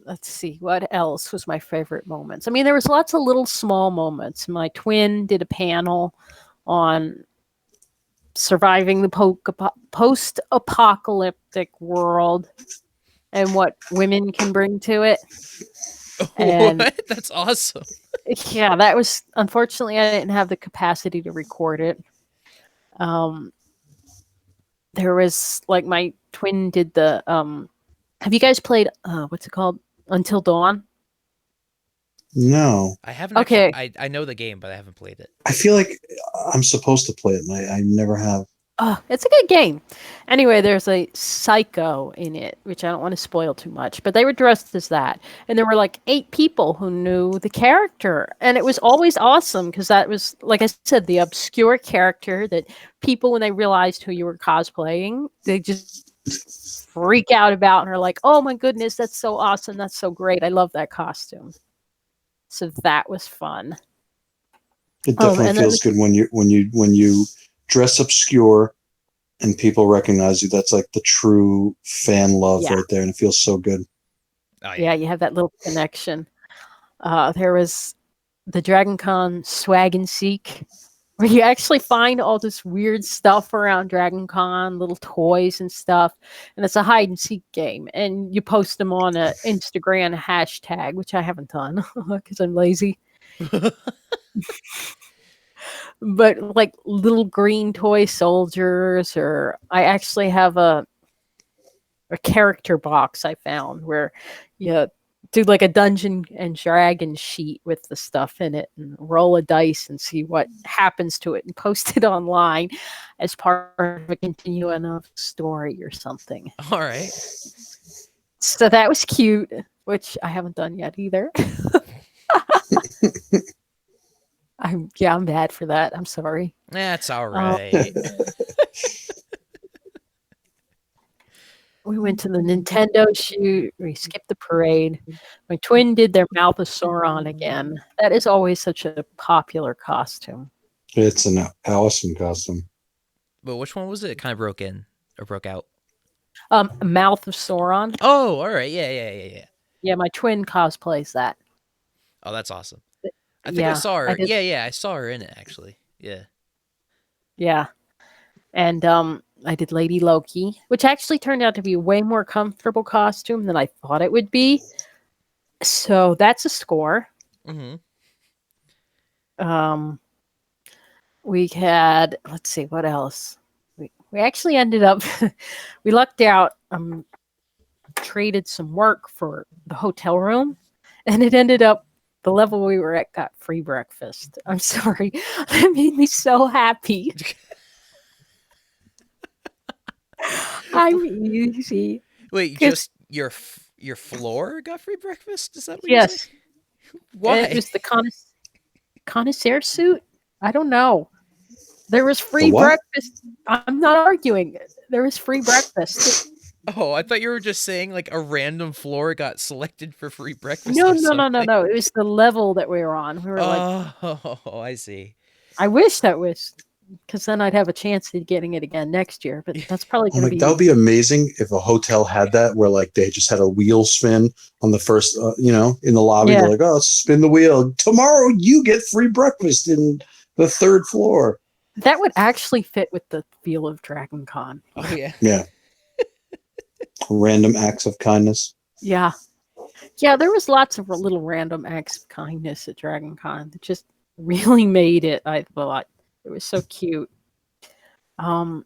Let's see, what else was my favorite moments? I mean, there was lots of little small moments. My twin did a panel on surviving the post-apocalyptic world and what women can bring to it. And What? That's awesome. yeah, that was, unfortunately, I didn't have the capacity to record it. There was like my twin did the have you guys played what's it called, Until Dawn? No, I haven't. Okay. I know the game, but I haven't played it. I feel like I'm supposed to play it, and I never have. It's a good game. Anyway, there's a psycho in it, which I don't want to spoil too much, but they were dressed as that. And there were like 8 people who knew the character. And it was always awesome because that was, like I said, the obscure character that people, when they realized who you were cosplaying, they just freak out about and are like, "Oh my goodness, that's so awesome. That's so great. I love that costume." So that was fun. It definitely and then- feels good when you dress obscure and people recognize you. That's like the true fan love Yeah. right there, and it feels so good. Oh, Yeah, you have that little connection. There was the Dragon Con Swag and Seek, where you actually find all this weird stuff around Dragon Con, little toys and stuff. And it's a hide and seek game. And you post them on an Instagram hashtag, which I haven't done because I'm lazy. But like little green toy soldiers, or I actually have a character box I found where you do like a Dungeon and Dragon sheet with the stuff in it and roll a dice and see what happens to it and post it online as part of a continuing of story or something. All right. So that was cute, which I haven't done yet either. I'm bad for that. I'm sorry. That's all Um, right. We went to the Nintendo shoot. We skipped the parade. My twin did their Mouth of Sauron again. That is always such a popular costume. It's an Allison costume. But which one was it? It kind of broke in or broke out. Mouth of Sauron. Oh, all right. Yeah. Yeah, my twin cosplays that. Oh, that's awesome. I think I Yeah, saw I her. did. Yeah, I saw her in it actually. Yeah. Yeah, and I did Lady Loki, which actually turned out to be a way more comfortable costume than I thought it would be. So that's a score. Mm-hmm. Um, we had, let's see, what else? We actually ended up, we lucked out. Traded some work for the hotel room, and it ended up the level we were at got free breakfast. I'm sorry, that made me so happy. I'm easy. Wait, 'Cause- just your floor got free breakfast? Is that what you're Yes, saying? and Why? it was the connoisseur suit. I don't know. There was The free what? breakfast. I'm not arguing. There was free breakfast. Oh, I thought you were just saying like a random floor got selected for free breakfast. No, or no, no, no, something. no. It was the level that we were on. We were like, Oh, I see. I wish that was, because then I'd have a chance of getting it again next year. But that's probably I'm going to like, that would be amazing if a hotel had that, where like they just had a wheel spin on the first, in the lobby. Yeah. They're like, oh, spin the wheel. Tomorrow you get free breakfast in the third floor. that would actually fit with the feel of Dragon Con. Oh yeah. Yeah. Random acts of kindness. Yeah. Yeah, there was lots of little random acts of kindness at Dragon Con that just really made it, I thought. It was so cute. But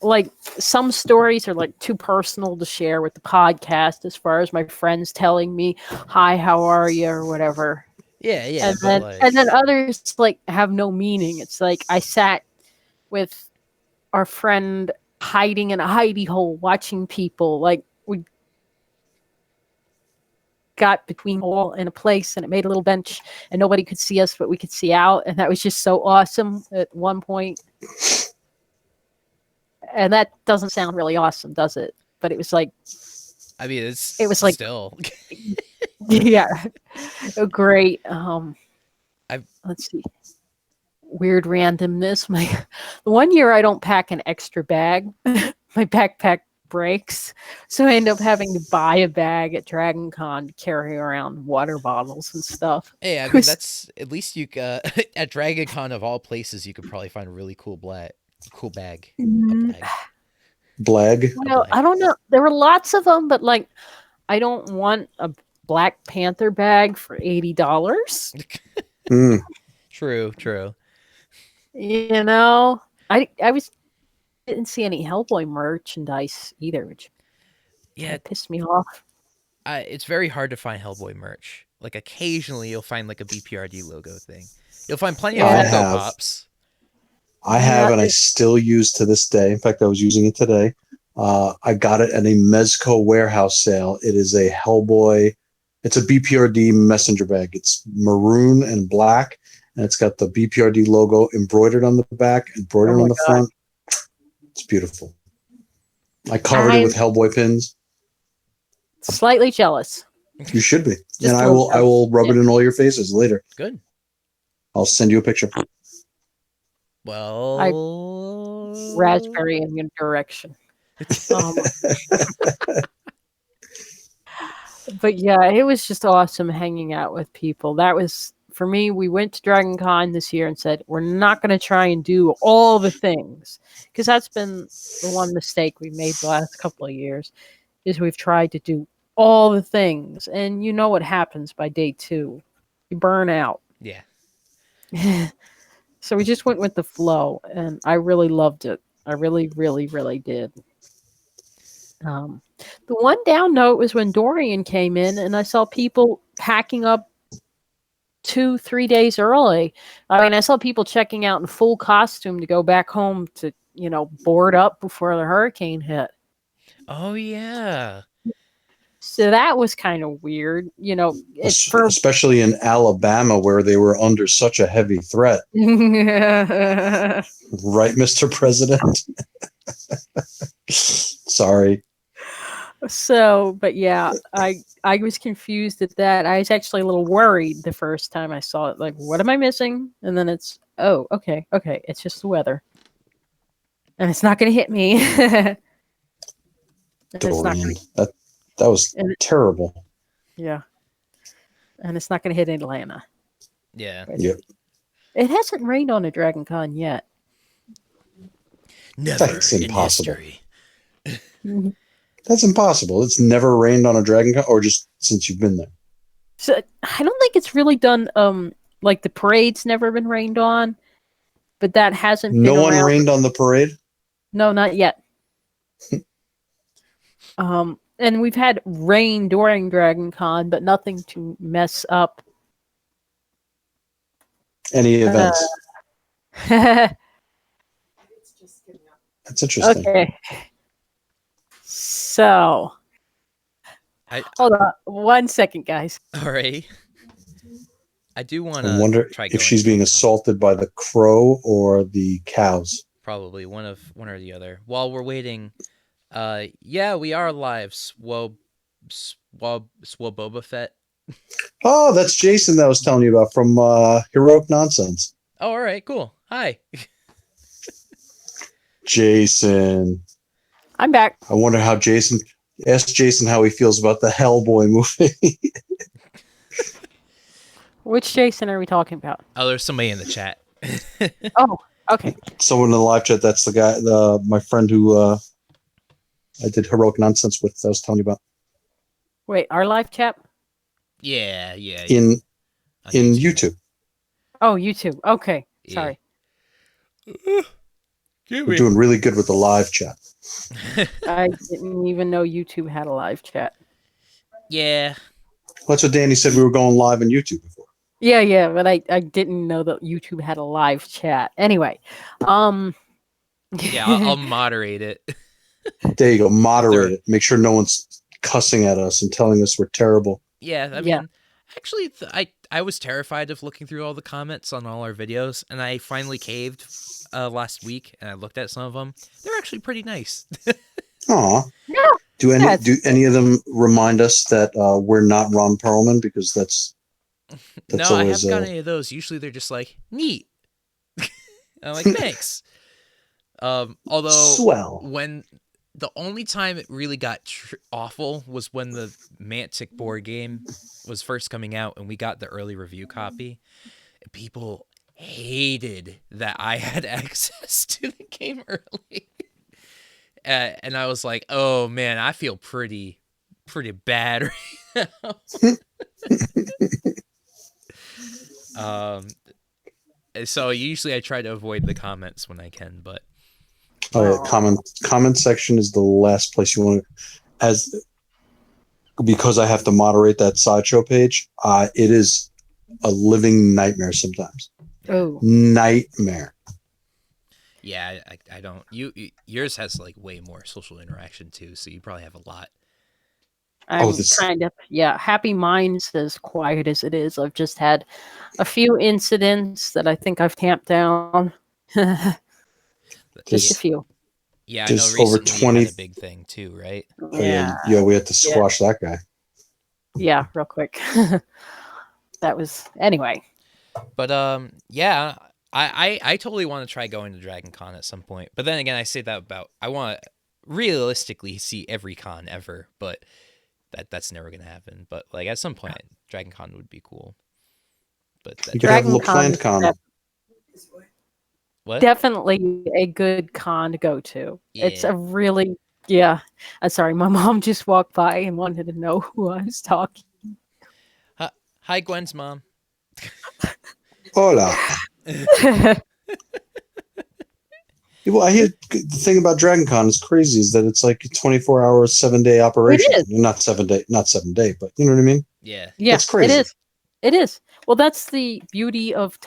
like some stories are like too personal to share with the podcast, as far as my friends telling me, hi, how are you, or whatever. Yeah, and but then like, and then others like have no meaning. It's like I sat with our friend hiding in a hidey hole watching people. Like we got between all in a place and it made a little bench and nobody could see us, but we could see out, and that was just so awesome at one point. And that doesn't sound really awesome, does it? But it was like, I mean, it was like, still. yeah, great. I've- Let's see. Weird randomness. The one year I don't pack an extra bag. My backpack breaks, so I end up having to buy a bag at Dragon Con to carry around water bottles and stuff. Hey, I mean, that's at least you at Dragon Con of all places, you could probably find a really cool bag. A bag. Blag. Well, I don't know. There were lots of them, but like, I don't want a Black Panther bag for $80. Mm. True. I didn't see any Hellboy merchandise either, which Yeah, pissed me off. it's very hard to find Hellboy merch. Like occasionally, you'll find like a BPRD logo thing. You'll find plenty of I Funko have. Pops. I have, and I still use to this day. In fact, I was using it today. I got it at a Mezco warehouse sale. It is a Hellboy. It's a BPRD messenger bag. It's maroon and black, and it's got the BPRD logo embroidered on the back, embroidered on the front. It's beautiful. I covered it with Hellboy pins. Slightly jealous. You should be, Just and a I little will rub it in all your faces later. Good. I'll send you a picture. Well, Raspberry in your direction. But yeah, it was just awesome hanging out with people. That was, for me, we went to Dragon Con this year and said, we're not going to try and do all the things. Because that's been the one mistake we made the last couple of years, is we've tried to do all the things. And you know what happens by day 2. You burn out. Yeah. So we just went with the flow, and I really loved it. I really, really, really did. The one down note was when Dorian came in, and I saw people packing up 2-3 days early. I mean, I saw people checking out in full costume to go back home to, board up before the hurricane hit. Oh yeah. So that was kind of weird, you know. For Especially in Alabama, where they were under such a heavy threat. Right, Mr. President? Sorry. So, but yeah, I was confused at that. I was actually a little worried the first time I saw it. Like, what am I missing? And then it's, oh, okay, it's just the weather, and it's not going to hit me. And it's not Dorian. gonna, That was terrible. yeah, and it's not going to hit Atlanta. Yeah. Yep. It hasn't rained on a Dragon Con yet. Never That's in impossible. history. That's impossible. It's never rained on a Dragon Con, or just since you've been there. So I don't think it's really done. Like the parade's never been rained on, but that hasn't. No been one around. rained on the parade? No, not yet. And we've had rain during Dragon Con, but nothing to mess up Any events? That's interesting. Okay. So, hold on 1 second, guys. All right. I do want I to wonder try if going she's to being the assaulted by the crow or the cows. Probably one or the other. While we're waiting, yeah, we are live. Boba Fett. Oh, that's Jason that I was telling you about from Heroic Nonsense. Oh, all right, cool. Hi. Jason. I'm back. I wonder how Jason. Ask Jason how he feels about the Hellboy movie. Which Jason are we talking about? Oh, there's somebody in the chat. Oh, okay. Someone in the live chat. That's the guy. My friend who I did Heroic Nonsense with. I was telling you about. Wait, our live chat? Yeah. In On YouTube. Oh, YouTube. Okay, Yeah. sorry. We're doing really good with the live chat. I didn't even know YouTube had a live chat. Yeah. That's what Danny said. We were going live on YouTube before. Yeah, but I didn't know that YouTube had a live chat. Anyway, Yeah, I'll moderate it. There you go. Moderate it. Make sure no one's cussing at us and telling us we're terrible. Yeah, I mean, Yeah. actually, I was terrified of looking through all the comments on all our videos, and I finally caved last week, and I looked at some of them. They're actually pretty nice. Aw. Yeah. Do Yeah, any of them remind us that we're not Ron Perlman? Because that's No, I always, haven't got any of those. Usually they're just like, neat. I'm like, thanks. Although, swell. when the only time it really got awful was when the Mantic board game was first coming out and we got the early review copy. People hated that I had access to the game early. And I was like, oh man, I feel pretty bad right now. So usually I try to avoid the comments when I can, but Oh yeah, comment section is the last place you want to. Because I have to moderate that sideshow page. It is a living nightmare sometimes. Oh, Nightmare. yeah, I don't. Yours has like way more social interaction too, so you probably have a lot. I'm kind of, yeah. Happy Minds, as quiet as it is, I've just had a few incidents that I think I've tamped down. Just a few. Yeah, I know There's over recently 20 you had a big thing too, right? Yeah, we had to squash that guy. Yeah, real quick. That was anyway. But yeah, I totally want to try going to Dragon Con at some point. But then again, I say that about I want to realistically see every con ever, but that's never gonna happen. But like at some point, Dragon Con would be cool. But You could have a little planned con. What? Definitely a good con to go to. It's Yeah. a really, yeah. I'm sorry, my mom just walked by and wanted to know who I was talking. Hi, Gwen's mom. Hola. Well, I hear the thing about Dragon Con is crazy is that it's like a 24 hour, 7-day operation. It is. Not 7 day, but you know what I mean? Yeah. Yeah, It's crazy. it is. It is. Well, that's the beauty of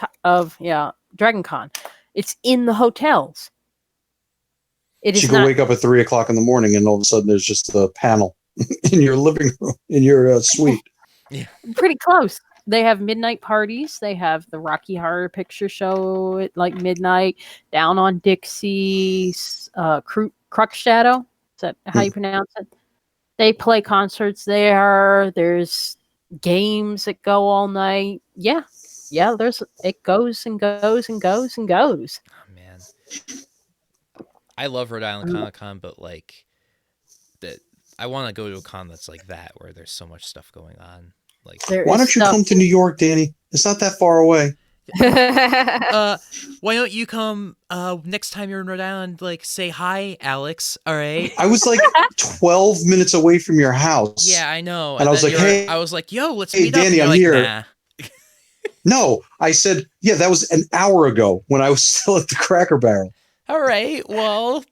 Dragon Con. It's in the hotels. It is You can not. wake up at 3 o'clock in the morning and all of a sudden there's just a panel. in your living room, in your suite. Pretty close. They have midnight parties. They have the Rocky Horror Picture Show at like midnight. Down on Dixie's Crux Shadow. Is that how you pronounce it? They play concerts there. There's games that go all night. Yeah. It goes and goes and goes and goes. Oh man, I love Rhode Island Comic Con, but like that, I want to go to a con that's like that, where there's so much stuff going on. Like, why don't you come to New York, Danny? It's not that far away. Why don't you come next time you're in Rhode Island? Like, say hi, Alex. All right. I was like 12 minutes away from your house. Yeah, I know. And I was like, hey, I was like, yo, let's hey, meet Danny, up. I'm Like, here. nah. No, I said, yeah, that was an hour ago when I was still at the Cracker Barrel. All right. Well,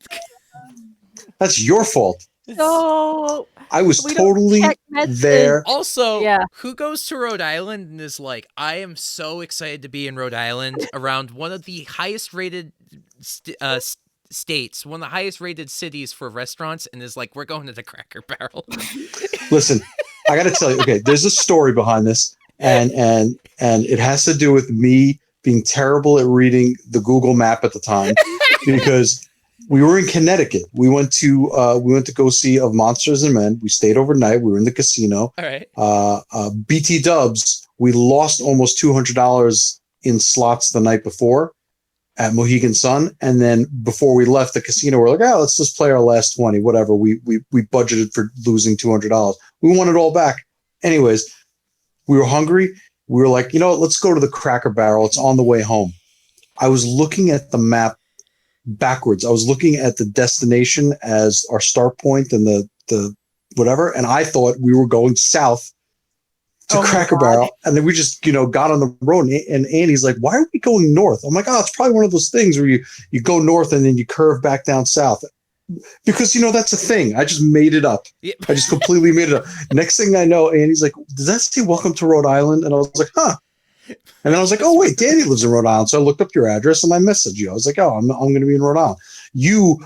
that's your fault. No, I was totally there. Also, yeah. Who goes to Rhode Island and is like, I am so excited to be in Rhode Island around one of the highest rated states, one of the highest rated cities for restaurants, and is like, we're going to the Cracker Barrel. Listen, I got to tell you, okay, there's a story behind this, and it has to do with me being terrible at reading the Google map at the time, because we were in Connecticut. We went to go see Of Monsters and Men. We stayed overnight. We were in the casino. All right. BT Dubs. We lost almost $200 in slots the night before at Mohegan Sun, and then before we left the casino, we're like, let's just play our last 20, whatever. We budgeted for losing $200. We won it all back. Anyways, we were hungry. We were like, you know what? Let's go to the Cracker Barrel. It's on the way home. I was looking at the map backwards. I was looking at the destination as our start point and the whatever, and I thought we were going south to Cracker Barrel, and then we just got on the road, and Annie's like, why are we going north? I'm like, it's probably one of those things where you go north and then you curve back down south, because that's a thing. I just made it up. Yep. I just completely made it up. Next thing I know, Annie's like, does that say welcome to Rhode Island? And I was like, huh. And then I was like, oh, wait, Danny lives in Rhode Island. So I looked up your address and I messaged you. I was like, I'm going to be in Rhode Island. You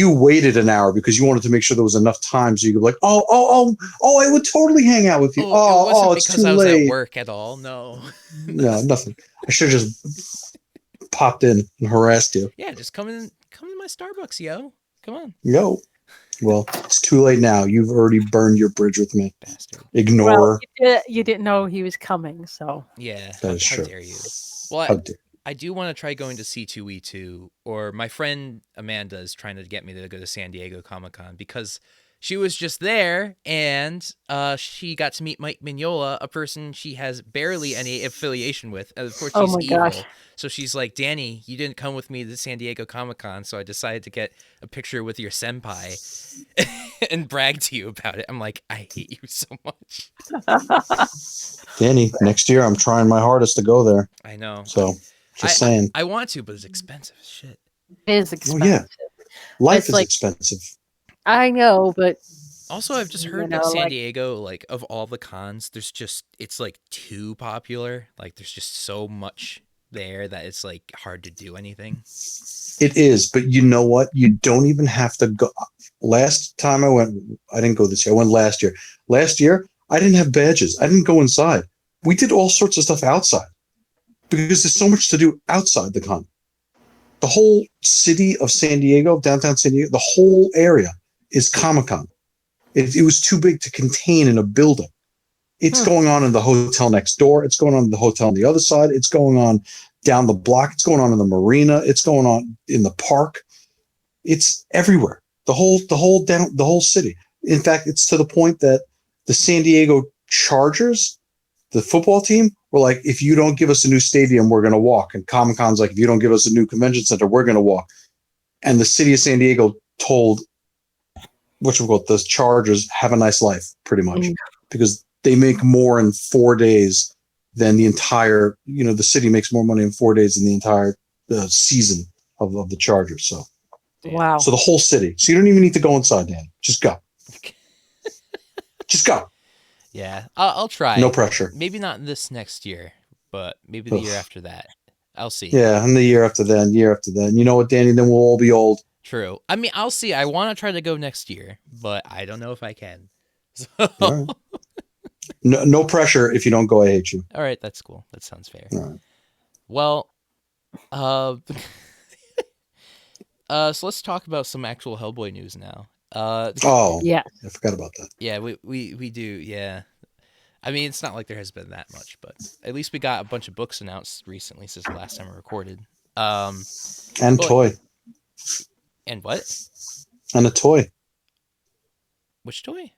waited an hour because you wanted to make sure there was enough time so you could be like, I would totally hang out with you. It wasn't it's because too I was late. at work at all. No. No, nothing. I should have just popped in and harassed you. Yeah, just come to my Starbucks, yo. Come on. Yo. Well, it's too late now. You've already burned your bridge with me. Bastard. Ignore. Well, you didn't know he was coming, so. Yeah. That is how true. dare you? Well, I do want to try going to C2E2, or my friend Amanda is trying to get me to go to San Diego Comic-Con because she was just there and she got to meet Mike Mignola, a person she has barely any affiliation with. And of course, she's evil. Gosh. So she's like, Danny, you didn't come with me to San Diego Comic-Con, so I decided to get a picture with your senpai and brag to you about it. I'm like, I hate you so much. Danny, next year I'm trying my hardest to go there. I know. So, just saying. I want to, but it's expensive as shit. It is expensive. Well, yeah. Life is expensive. I know, but also I've just heard that San Diego, like, of all the cons, it's like too popular. Like, there's just so much there that it's like hard to do anything. It is, but you know what? You don't even have to go. Last time I went, I didn't go this year. I went last year. Last year, I didn't have badges. I didn't go inside. We did all sorts of stuff outside because there's so much to do outside the con. The whole city of San Diego, downtown San Diego, the whole area is Comic-Con. It was too big to contain in a building. It's going on in the hotel next door. It's going on in the hotel on the other side. It's going on down the block. It's going on in the marina. It's going on in the park. It's everywhere. The whole city. In fact, it's to the point that the San Diego Chargers, the football team, were like, if you don't give us a new stadium, we're going to walk. And Comic-Con's like, if you don't give us a new convention center, we're going to walk. And the city of San Diego told the Chargers, have a nice life, pretty much, because they make more in 4 days than the entire, the city makes more money in 4 days than the entire season of the Chargers. So, wow. So the whole city. So you don't even need to go inside, Dan. Just go. Just go. Yeah, I'll try. No pressure. Maybe not this next year, but maybe the year after that. I'll see. Yeah, and the year after that, You know what, Danny? Then we'll all be old. True. I mean, I'll see. I want to try to go next year, but I don't know if I can. So, All right. No pressure. If you don't go, I hate you. all right, that's cool. That sounds fair. All right. Well, so let's talk about some actual Hellboy news now. Oh, Yeah. I forgot about that. Yeah, we do. Yeah, I mean, it's not like there has been that much, but at least we got a bunch of books announced recently since the last time we recorded. And But- toy. And what? And a toy. Which toy?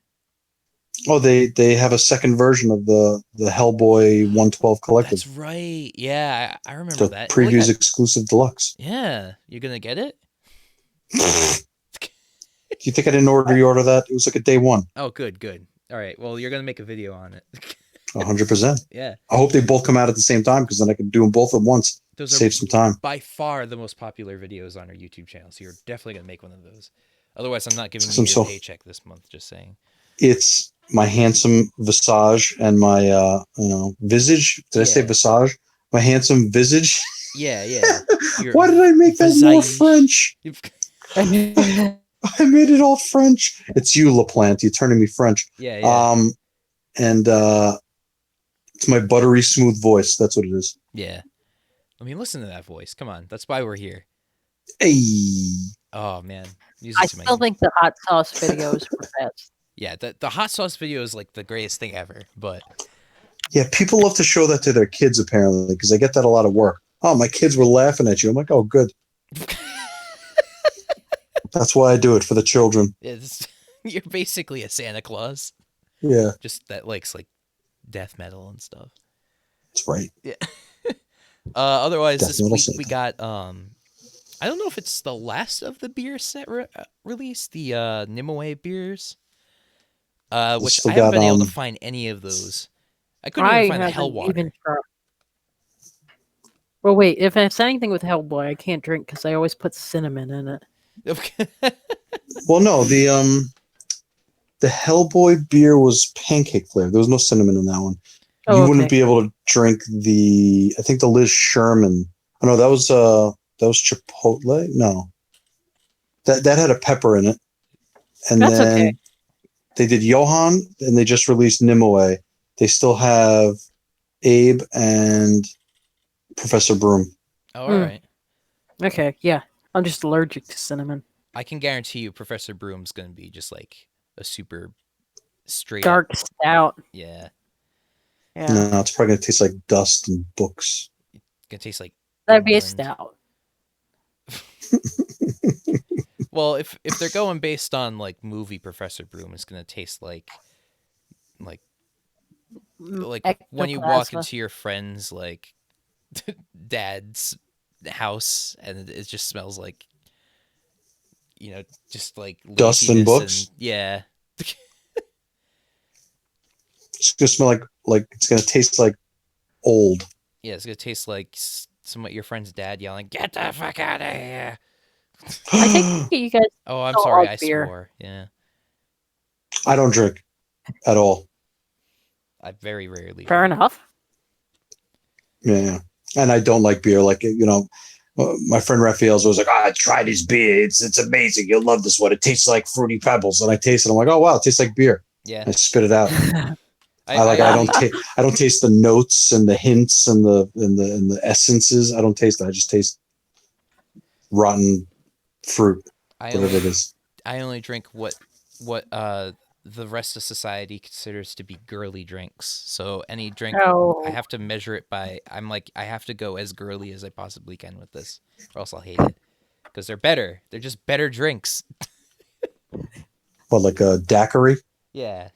Oh, they have a second version of the Hellboy 112 collective. That's right. Yeah, I remember The that. previews Like, exclusive deluxe. yeah, you're gonna get it? Do you think I didn't order that? It was like a day one. Oh, good. All right. Well, you're gonna make a video on it. 100%. Yeah, I hope they both come out at the same time because then I can do them both at once. those are Save some time. by far the most popular videos on our YouTube channel. So you're definitely gonna make one of those. Otherwise, I'm not giving you your paycheck this month. Just saying. It's my handsome visage and my visage. Did I say Yeah. visage? My handsome visage. Yeah. Your Why did I make that more visage. French? I made it all French. It's you, LaPlante. You're turning me French. Yeah. And it's my buttery smooth voice. That's what it is. Yeah. I mean, listen to that voice. Come on. That's why we're here. Hey. Oh, man. I Music's still amazing. think the hot sauce videos were best. Yeah, the hot sauce video is like the greatest thing ever. But Yeah, people love to show that to their kids apparently because I get that a lot of work. Oh, my kids were laughing at you. I'm like, oh, good. That's why I do it for the children. you're basically a Santa Claus, Yeah, just that likes like death metal and stuff. that's right. Otherwise, Death this metal week Santa. we got I don't know if it's the last of the beer set release, the Nimue beers, which still I haven't got, been able to find any of those. I couldn't even find the haven't Hellwater. even tried. Well, wait. If it's anything with Hellboy, I can't drink because I always put cinnamon in it. Well, no, the Hellboy beer was pancake flavor. There was no cinnamon in that one. Oh, You wouldn't okay. be able to drink I think the Liz Sherman. Oh no, that was Chipotle. No, that had a pepper in it. And That's then okay. they did Johann, and they just released Nimue. They still have Abe and Professor Broom. Oh, Hmm. all right. Okay, yeah. I'm just allergic to cinnamon. I can guarantee you, Professor Broom's gonna be just like a super straight Dark stout. Yeah, Yeah. No, it's probably gonna taste like dust and books. gonna taste like. That'd be a England. stout. Well, if they're going based on like movie Professor Broom, it's gonna taste like when you walk Ectoplasma. into your friend's like dad's house and it just smells like just like Dust and laziness books? yeah. It's gonna smell like it's gonna taste like old. Yeah, it's gonna taste like some of your friend's dad yelling, "Get the fuck out of here!" I think you guys. Oh, I'm Oh, sorry, like I beer. swore. Yeah, I don't drink at all. I very rarely. Fair drink. enough. Yeah, and I don't like beer. Like my friend Raphael's always like, "I tried his beer. It's amazing. You'll love this one. It tastes like Fruity Pebbles." And I taste it. I'm like, "Oh wow, it tastes like beer." Yeah, I spit it out. I I don't taste the notes and the hints and the essences. I don't taste that. I just taste rotten fruit, whatever it is. I only drink what the rest of society considers to be girly drinks. So any drink Oh, I have to measure it by. I'm like I have to go as girly as I possibly can with this, or else I'll hate it. Because they're better. They're just better drinks. What, like a daiquiri? Yeah,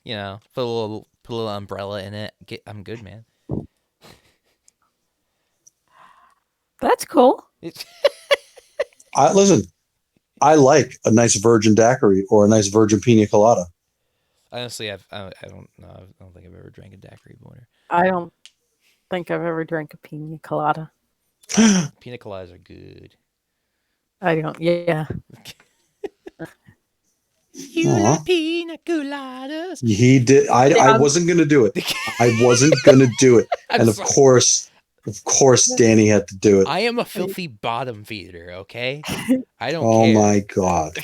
put a little umbrella in it. I'm good, man. that's cool. Listen, I like a nice virgin daiquiri or a nice virgin pina colada. Honestly, I don't know. I don't think I've ever drank a daiquiri before. I don't think I've ever drank a pina colada. Pina coladas are good. I don't. Yeah. You Aw. like pina coladas? He did. I wasn't gonna do it. I wasn't gonna do it. I'm And of sorry. course, Danny had to do it. I am a filthy bottom feeder. Okay, I don't Oh care. my god!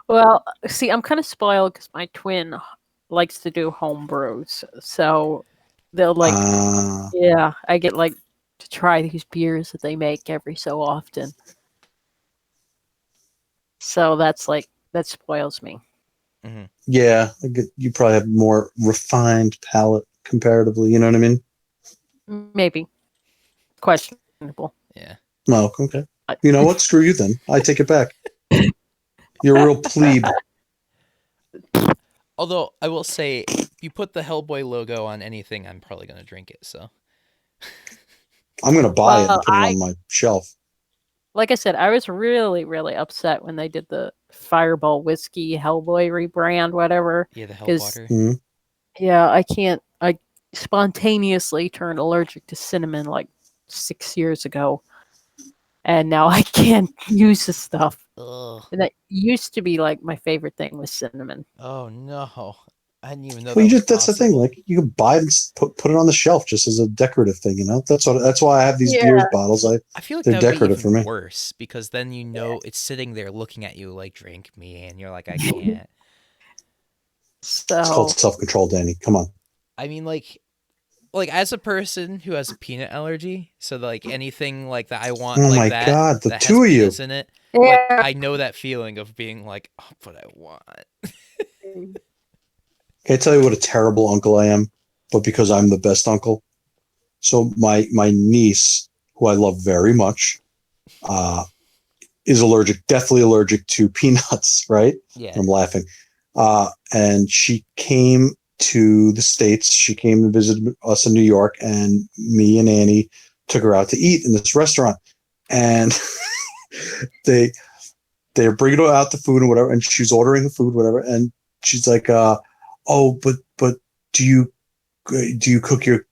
Well, see, I'm kind of spoiled because my twin likes to do home brews, so they'll like, Ah, yeah, I get like to try these beers that they make every so often. So that's like that spoils me. yeah. You probably have more refined palate comparatively. You know what I mean? Maybe questionable. Yeah. Well, okay. I- You know what? Screw you then. I take it back. You're a real plebe. Although I will say, if you put the Hellboy logo on anything, I'm probably gonna drink it. So I'm gonna buy it Well, and put it on my shelf. Like I said, I was really, really upset when they did the Fireball Whiskey Hellboy rebrand, whatever. yeah, the 'Cause- Hellwater. Mhm. Yeah, I can't. I spontaneously turned allergic to cinnamon like 6 years ago, and now I can't use the stuff. Ugh. And that used to be like my favorite thing was cinnamon. Oh no, I didn't even know. Well, that was that's the thing. possible. Like you can buy it and put it on the shelf just as a decorative thing. You know, that's why I have these Yeah. beers bottles. I feel like they're that would be decorative even for me. worse because then you know it's sitting there looking at you like drink me, and you're like I can't. It's called So self-control, Danny. Come on. I mean, like as a person who has a peanut allergy, so like anything like that I want, Oh like my that, God, the that two has of you. peanuts in it. Like yeah, I know that feeling of being like, oh, but I want. Can I tell you what a terrible uncle I am? But because I'm the best uncle. So my niece, who I love very much, is deathly allergic to peanuts, right? Yeah. I'm laughing. And she came to the States. She came to visit us in New York, and me and Annie took her out to eat in this restaurant. And they're bringing out the food and whatever, and she's ordering the food, whatever. And she's like, "Oh, but do you cook your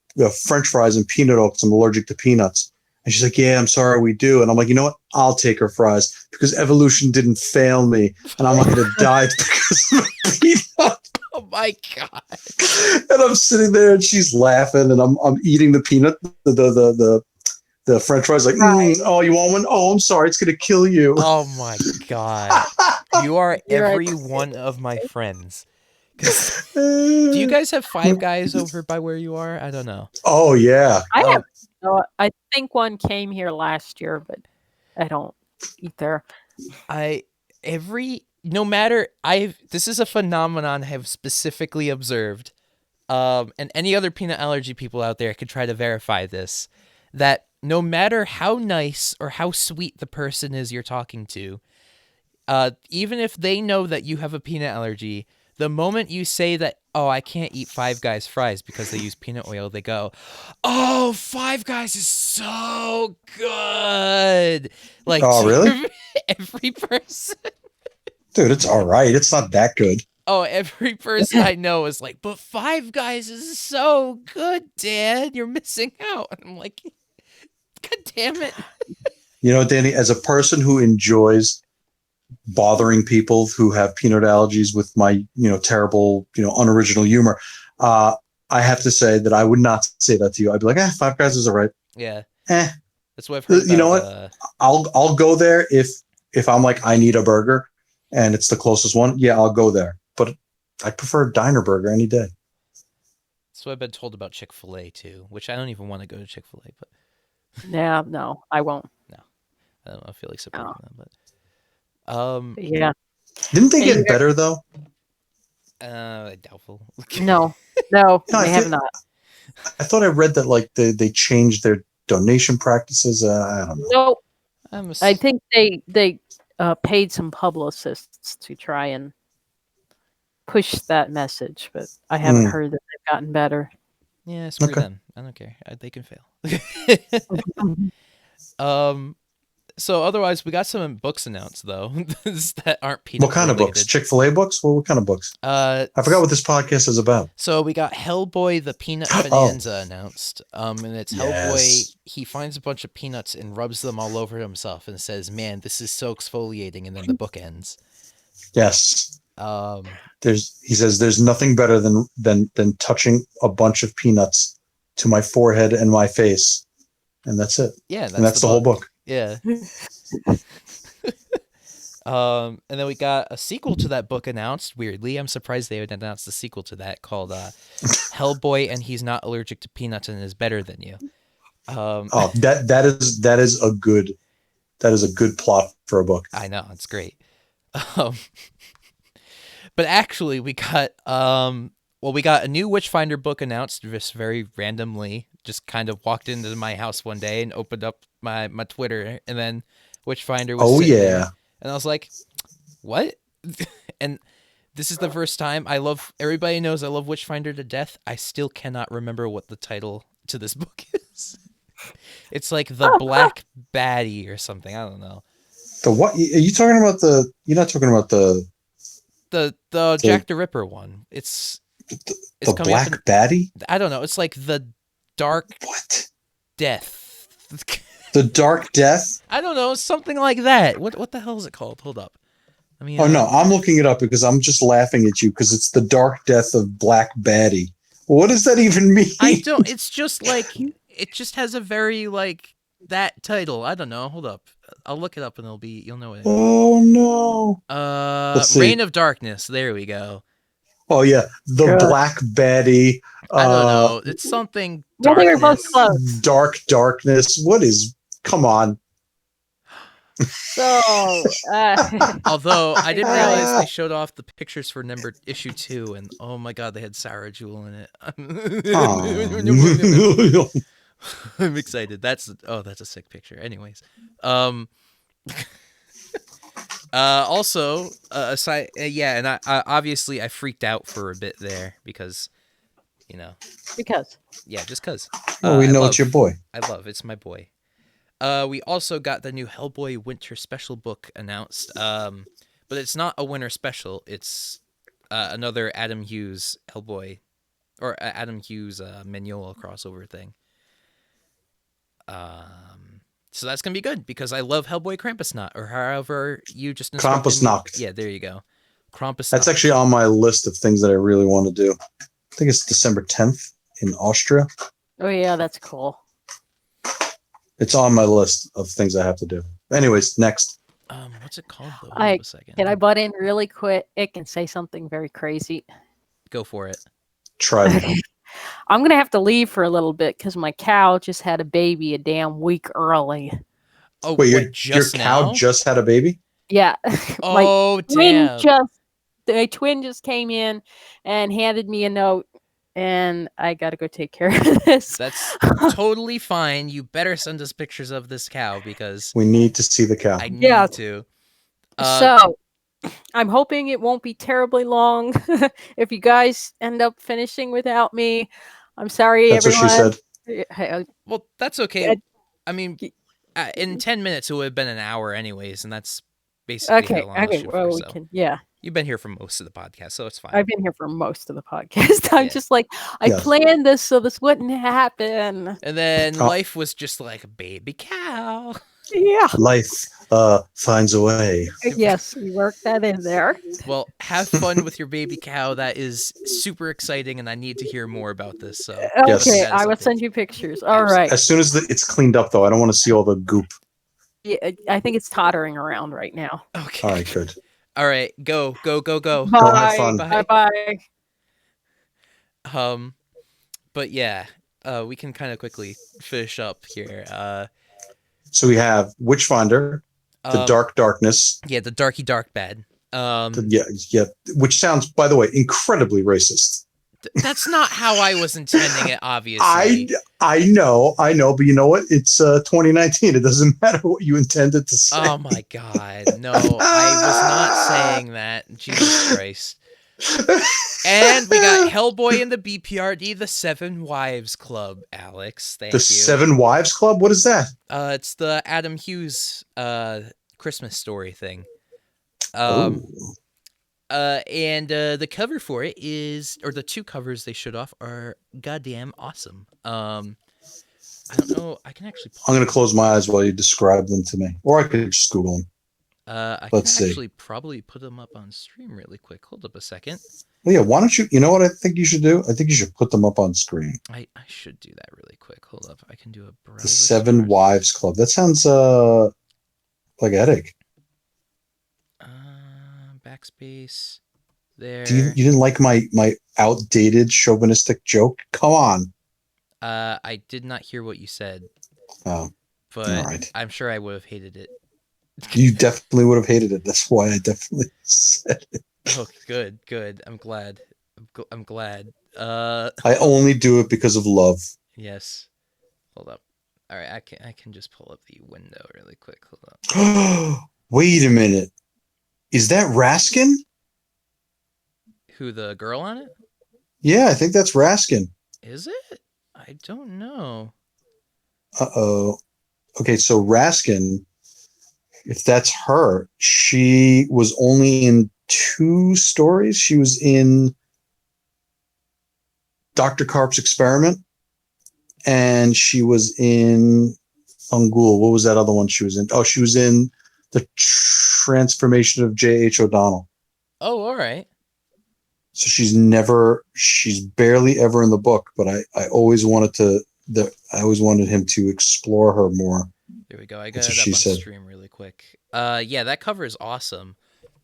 French fries and peanut oil? 'Cause I'm allergic to peanuts." And she's like, "Yeah, I'm sorry, we do." And I'm like, "You know what? I'll take her fries because evolution didn't fail me, and I'm not going to die because of a peanut." Oh my god. And I'm sitting there, and she's laughing, and I'm eating the peanut, the French fries. Like, oh, you want one? Oh, I'm sorry, it's going to kill you. Oh my god. You are You're right. every one of my friends. 'Cause- do you guys have Five Guys over by where you are? I don't know. Oh yeah. I Oh, have. I think one came here last year, but I don't eat there. No matter this is a phenomenon I have specifically observed. And any other peanut allergy people out there could try to verify this, that no matter how nice or how sweet the person is you're talking to, even if they know that you have a peanut allergy, the moment you say that, oh, I can't eat Five Guys fries because they use peanut oil, they go, oh, Five Guys is so good. Like, Oh, really? every person. Dude, it's all right. It's not that good. Oh, every person I know is like, but Five Guys is so good, Dad. You're missing out. And I'm like, God damn it. You know, Danny, as a person who enjoys bothering people who have peanut allergies with my, terrible, unoriginal humor, I have to say that I would not say that to you. I'd be like, Five Guys is all right. Yeah. Eh. That's what I've heard. You know what? I'll go there if I'm like, I need a burger and it's the closest one. Yeah, I'll go there. But I prefer a diner burger any day. That's what I've been told about Chick-fil-A too, which I don't even want to go to Chick-fil-A, but Yeah, no, I won't. I don't know, I feel like supporting them, but Yeah, Didn't they Hey, get better though? doubtful. no, No, I they have feel- not. I thought I read that like they changed their donation practices. I don't know. No, I think they paid some publicists to try and push that message, but I haven't heard that they've gotten better. Yeah, screw Okay. them. I don't care. They can fail. So otherwise, we got some books announced though that aren't peanut What kind of books? related. Chick-fil-A books? Well, what kind of books? I forgot what this podcast is about. So we got Hellboy the Peanut Oh. Bonanza announced. And it's Yes. Hellboy. He finds a bunch of peanuts and rubs them all over himself and says, "Man, this is so exfoliating." And then the book ends. Yes. He says there's nothing better than touching a bunch of peanuts to my forehead and my face. And that's it. Yeah, And that's the whole book. Yeah. And then we got a sequel to that book announced. Weirdly, I'm surprised they would announce the sequel to that called Hellboy and He's Not Allergic to Peanuts and Is Better Than You. Oh, that is a good plot for a book. I know, it's great. But actually, we got we got a new Witchfinder book announced just very randomly. Just kind of walked into my house one day and opened up my Twitter, and then Witchfinder was sitting there, and I was like, "What?" And this is the first time everybody knows I love Witchfinder to death. I still cannot remember what the title to this book is. It's like The Black Baddie or something. I don't know. The what? Are you talking about the? You're not talking about the Jack the Ripper one. It's the Black Baddie. I don't know. It's like the Dark Death. The Dark Death. I don't know. Something like that. What the hell is it called? Hold up. I mean. Oh no, I'm looking it up because I'm just laughing at you because it's the Dark Death of Black Baddie. What does that even mean? I don't. It's just like it just has a very like that title. I don't know. Hold up. I'll look it up and you'll know it. Oh no. Reign of Darkness. There we go. Oh yeah, the Black Baddie. I don't know. It's something. Well, they were both Darkness. close. Dark Darkness. What is? Come on. So, Although I didn't realize they showed off the pictures for issue 2, and oh my god, they had Sarah Jewel in it. I'm excited. That's a sick picture. Anyways, also aside, and I obviously I freaked out for a bit there because, just because. Well, we know it's your boy. I love it's my boy. We also got the new Hellboy Winter Special book announced. But it's not a winter special. It's another Adam Hughes Hellboy, or Adam Hughes Mignola crossover thing. So that's gonna be good because I love Hellboy Krampusnacht, or however you just Krampusnacht. Yeah, there you go. Krampusnacht. That's actually on my list of things that I really want to do. I think it's December 10th in Austria. oh yeah, that's cool. It's on my list of things I have to do. Anyways, next. What's it called though? Hold up a second. Can I butt in really quick and say something very crazy? Go for it. Try it. I'm gonna have to leave for a little bit because my cow just had a baby a damn week early. Oh Wait, your just cow now? just had a baby? Yeah. Oh damn! My twin just came in and handed me a note, and I got to go take care of this. That's totally fine. You better send us pictures of this cow because We need to see the cow. I need Yeah. to. So I'm hoping it won't be terribly long. If you guys end up finishing without me, I'm sorry, That's everyone. what she said. Well, that's okay. Yeah. I mean, in 10 minutes it would have been an hour anyways, and that's basically how long this Okay. should Well, for, we so. can. Yeah, You've been here for most of the podcast, so it's fine. I've been here for most of the podcast. I'm Yeah. just like, I Yes. planned this so this wouldn't happen. And then Oh. life was just like a baby cow. Yeah. Life finds a way. Yes, we worked that in there. Well, have fun with your baby cow. That is super exciting, and I need to hear more about this. So Yes. Okay, that is I will something. send you pictures. All right. As soon as it's cleaned up, though, I don't want to see all the goop. Yeah, I think it's tottering around right now. Okay. All right, good. All right. Go. Go have Bye. fun. Bye. Bye. But yeah, we can kind of quickly finish up here. So we have Witchfinder, the Dark Darkness. Yeah, the Darky Dark Bed. Yeah, which sounds, by the way, incredibly racist. That's not how I was intending it, obviously. I know, but you know what? It's 2019. It doesn't matter what you intended to say. Oh my god, no, I was not saying that. Jesus Christ. And we got Hellboy and the BPRD, the Seven Wives Club, Alex. Thank The you. Seven Wives Club? What is that? It's the Adam Hughes Christmas story thing. Oh. And the cover for it is, or the two covers they showed off are goddamn awesome. I don't know. I can actually. I'm going to close my eyes while you describe them to me. Or I could just Google them. I Let's can see. actually probably put them up on stream really quick. Hold up a second. Well, yeah, why don't you know what I think you should do? I think you should put them up on screen. I should do that really quick. Hold up. I can do a browser. The Seven search. Wives Club. That sounds like a headache. backspace there. You didn't like my outdated chauvinistic joke? Come on. I did not hear what you said, Oh, but all right. I'm sure I would have hated it. You definitely would have hated it. That's why I definitely said it. Oh, good. I'm glad. I'm glad. I only do it because of love. Yes. Hold up. All right, I can just pull up the window really quick. Hold up. Wait a minute. Is that Raskin? Who, the girl on it? Yeah, I think that's Raskin. Is it? I don't know. Uh-oh. Okay, so Raskin, if that's her, she was only in 2 stories. She was in Dr. Karp's Experiment, and she was in Ungul. What was that other one she was in? Oh, she was in The Transformation of J.H. O'Donnell. Oh, all right. So she's barely ever in the book, but I always wanted him to explore her more. There we go. I got That's it what up she on said. stream really quick. Yeah, that cover is awesome.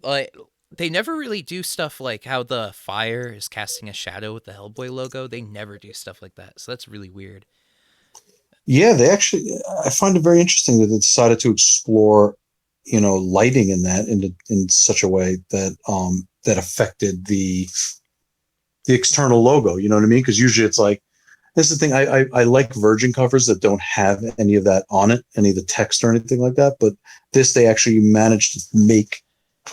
They never really do stuff like how the fire is casting a shadow with the Hellboy logo. They never do stuff like that. So that's really weird. Yeah, I find it very interesting that they decided to explore, lighting in that in such a way that that affected the external logo. You know what I mean? Because usually it's like, this is the thing. I like Virgin covers that don't have any of that on it, any of the text or anything like that. But they actually managed to make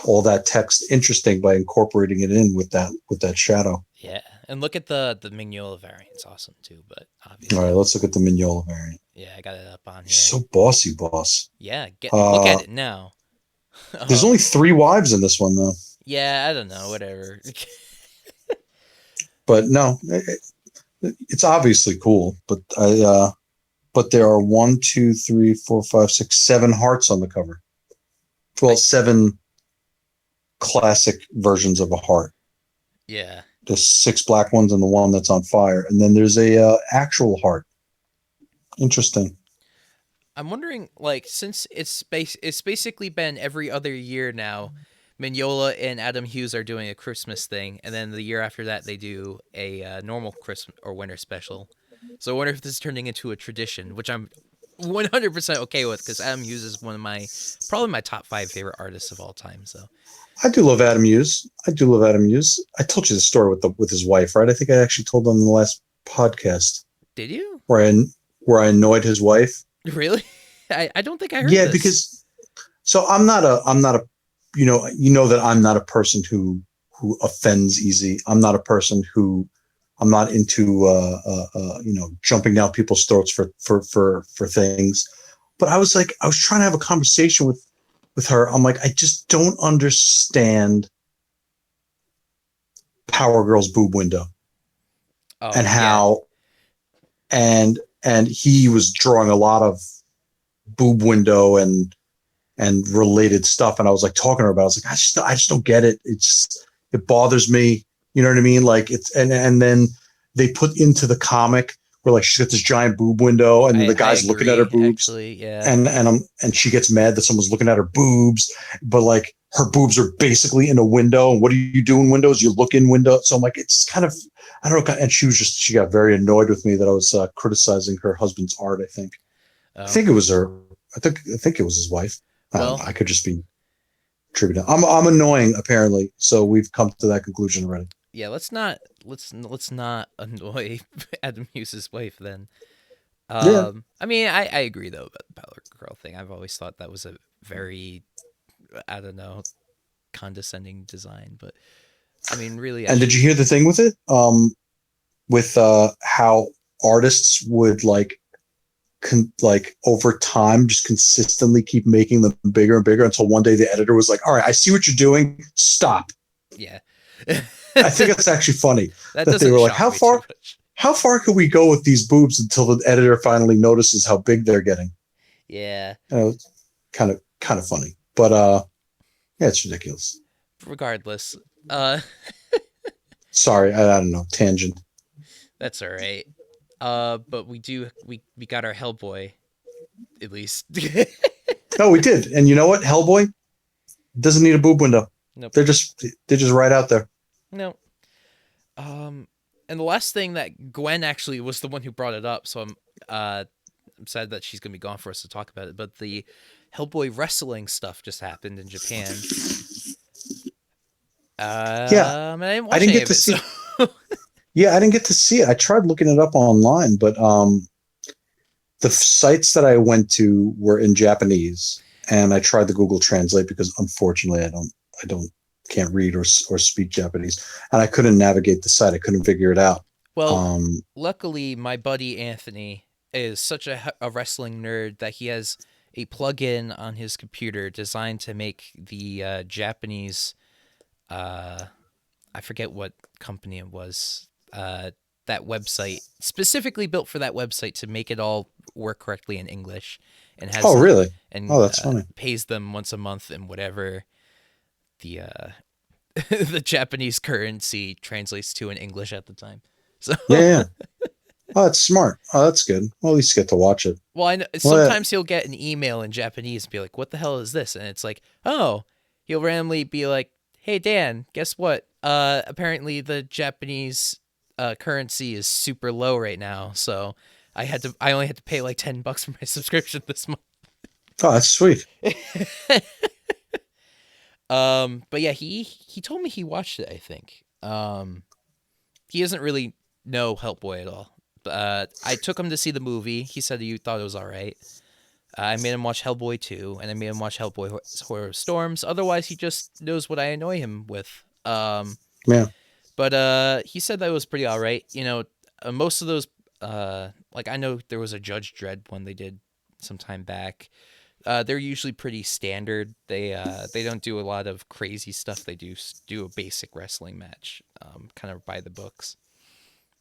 all that text interesting by incorporating it in with that shadow. Yeah, and look at the Mignola variant. It's awesome too. But obviously, All right, let's look at the Mignola variant. yeah, I got it up on here. He's so bossy, boss. Yeah, look at it now. There's only 3 wives in this one, though. Yeah, I don't know, whatever. But no, it's obviously cool. But but there are 1, 2, 3, 4, 5, 6, 7 hearts on the cover. Well, 7 classic versions of a heart. Yeah. There's 6 black ones and the one that's on fire, and then there's a actual heart. Interesting. I'm wondering, like, since it's basically been every other year now, Mignola and Adam Hughes are doing a Christmas thing, and then the year after that they do a normal Christmas or winter special. So I wonder if this is turning into a tradition, which I'm 100% okay with, because Adam Hughes is probably my top 5 favorite artists of all time. So I do love Adam Hughes. I told you the story with his wife, right? I think I actually told them in the last podcast. Did you? Where I annoyed his wife. Really? I don't think I heard Yeah, this. because so I'm not a you know that I'm not a person who offends easy. I'm not not into jumping down people's throats for things. But I was trying to have a conversation with her. I'm like, I just don't understand Power Girl's boob window. And how and he was drawing a lot of boob window and related stuff, and I was like talking to her about it. I was like, I just don't get it. It bothers me. You know what I mean? Like it's and then they put into the comic where like she's got this giant boob window and the guy's looking at her boobs. Actually, yeah. And she gets mad that someone's looking at her boobs, but like her boobs are basically in a window. And what do you do in windows? You look in windows. So I'm like, it's kind of, I don't know. And she got very annoyed with me that I was criticizing her husband's art. I think it was her. I think it was his wife. I could just be attributing. I'm annoying apparently. So we've come to that conclusion already. Yeah, let's not annoy Adam Hughes' wife then. Yeah. I mean, I agree though about the Power Girl thing. I've always thought that was a very, I don't know, condescending design. But I mean, really. And did you hear the thing with it? With how artists would like over time just consistently keep making them bigger and bigger until one day the editor was like, "All right, I see what you're doing. Stop." Yeah. I think it's actually funny that they were like, how far could we go with these boobs until the editor finally notices how big they're getting? Yeah. It's kind of funny, but yeah, it's ridiculous. Regardless, sorry, I don't know, tangent. That's all right. But we got our Hellboy, at least. No, we did, and you know what? Hellboy doesn't need a boob window. Nope. They're just right out there. No. And the last thing that Gwen actually was the one who brought it up, so I'm sad that she's gonna be gone for us to talk about it. But the Hellboy wrestling stuff just happened in Japan. Yeah, and I didn't watch I didn't any get of to it, see. so- Yeah, I didn't get to see it. I tried looking it up online, but the sites that I went to were in Japanese, and I tried the Google Translate because unfortunately I don't can't read or speak Japanese, and I couldn't navigate the site. I couldn't figure it out. Well, luckily, my buddy Anthony is such a wrestling nerd that he has a plugin on his computer designed to make the Japanese, I forget what company it was, that website specifically built for that website to make it all work correctly in English, and has Oh, really? and Oh, that's funny. pays them once a month in whatever the the Japanese currency translates to in English at the time. So Yeah. Oh, that's smart. Oh, that's good. Well, at least you get to watch it. well, I know sometimes he'll get an email in Japanese and be like, "What the hell is this?" And it's like, "Oh," he'll randomly be like, "Hey Dan, guess what? Apparently the Japanese currency is super low right now, so I only had to pay like $10 for my subscription this month." Oh, that's sweet. But yeah, he told me he watched it, I think. He doesn't really know Hellboy at all. I took him to see the movie. He said he thought it was all right. I made him watch Hellboy 2, and I made him watch Hellboy Horror Storms. Otherwise, he just knows what I annoy him with. Yeah. But he said that was pretty all right. You know, most of those, like I know there was a Judge Dredd one they did some time back. They're usually pretty standard. They don't do a lot of crazy stuff. They do a basic wrestling match, kind of by the books.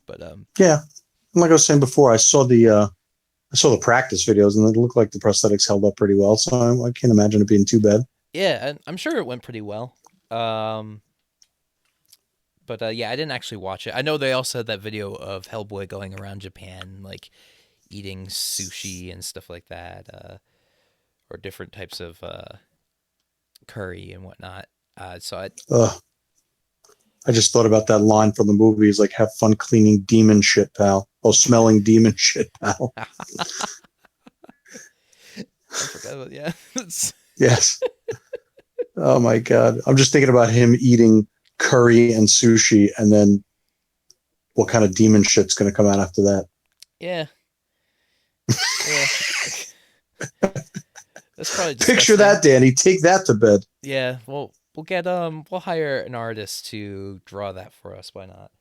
But Yeah. Like I was saying before, I saw the practice videos, and it looked like the prosthetics held up pretty well. So I can't imagine it being too bad. yeah, I'm sure it went pretty well. But yeah, I didn't actually watch it. I know they also had that video of Hellboy going around Japan, like eating sushi and stuff like that, or different types of curry and whatnot. So I just thought about that line from the movie. It's like, "Have fun cleaning demon shit, pal." Oh, smelling demon shit, pal. I forgot about yeah. Yes. Oh my God. I'm just thinking about him eating curry and sushi, and then what kind of demon shit's going to come out after that. Yeah. Yeah. That's probably Picture disgusting. that, Danny. Take that to bed. Yeah, well, we'll hire an artist to draw that for us. Why not?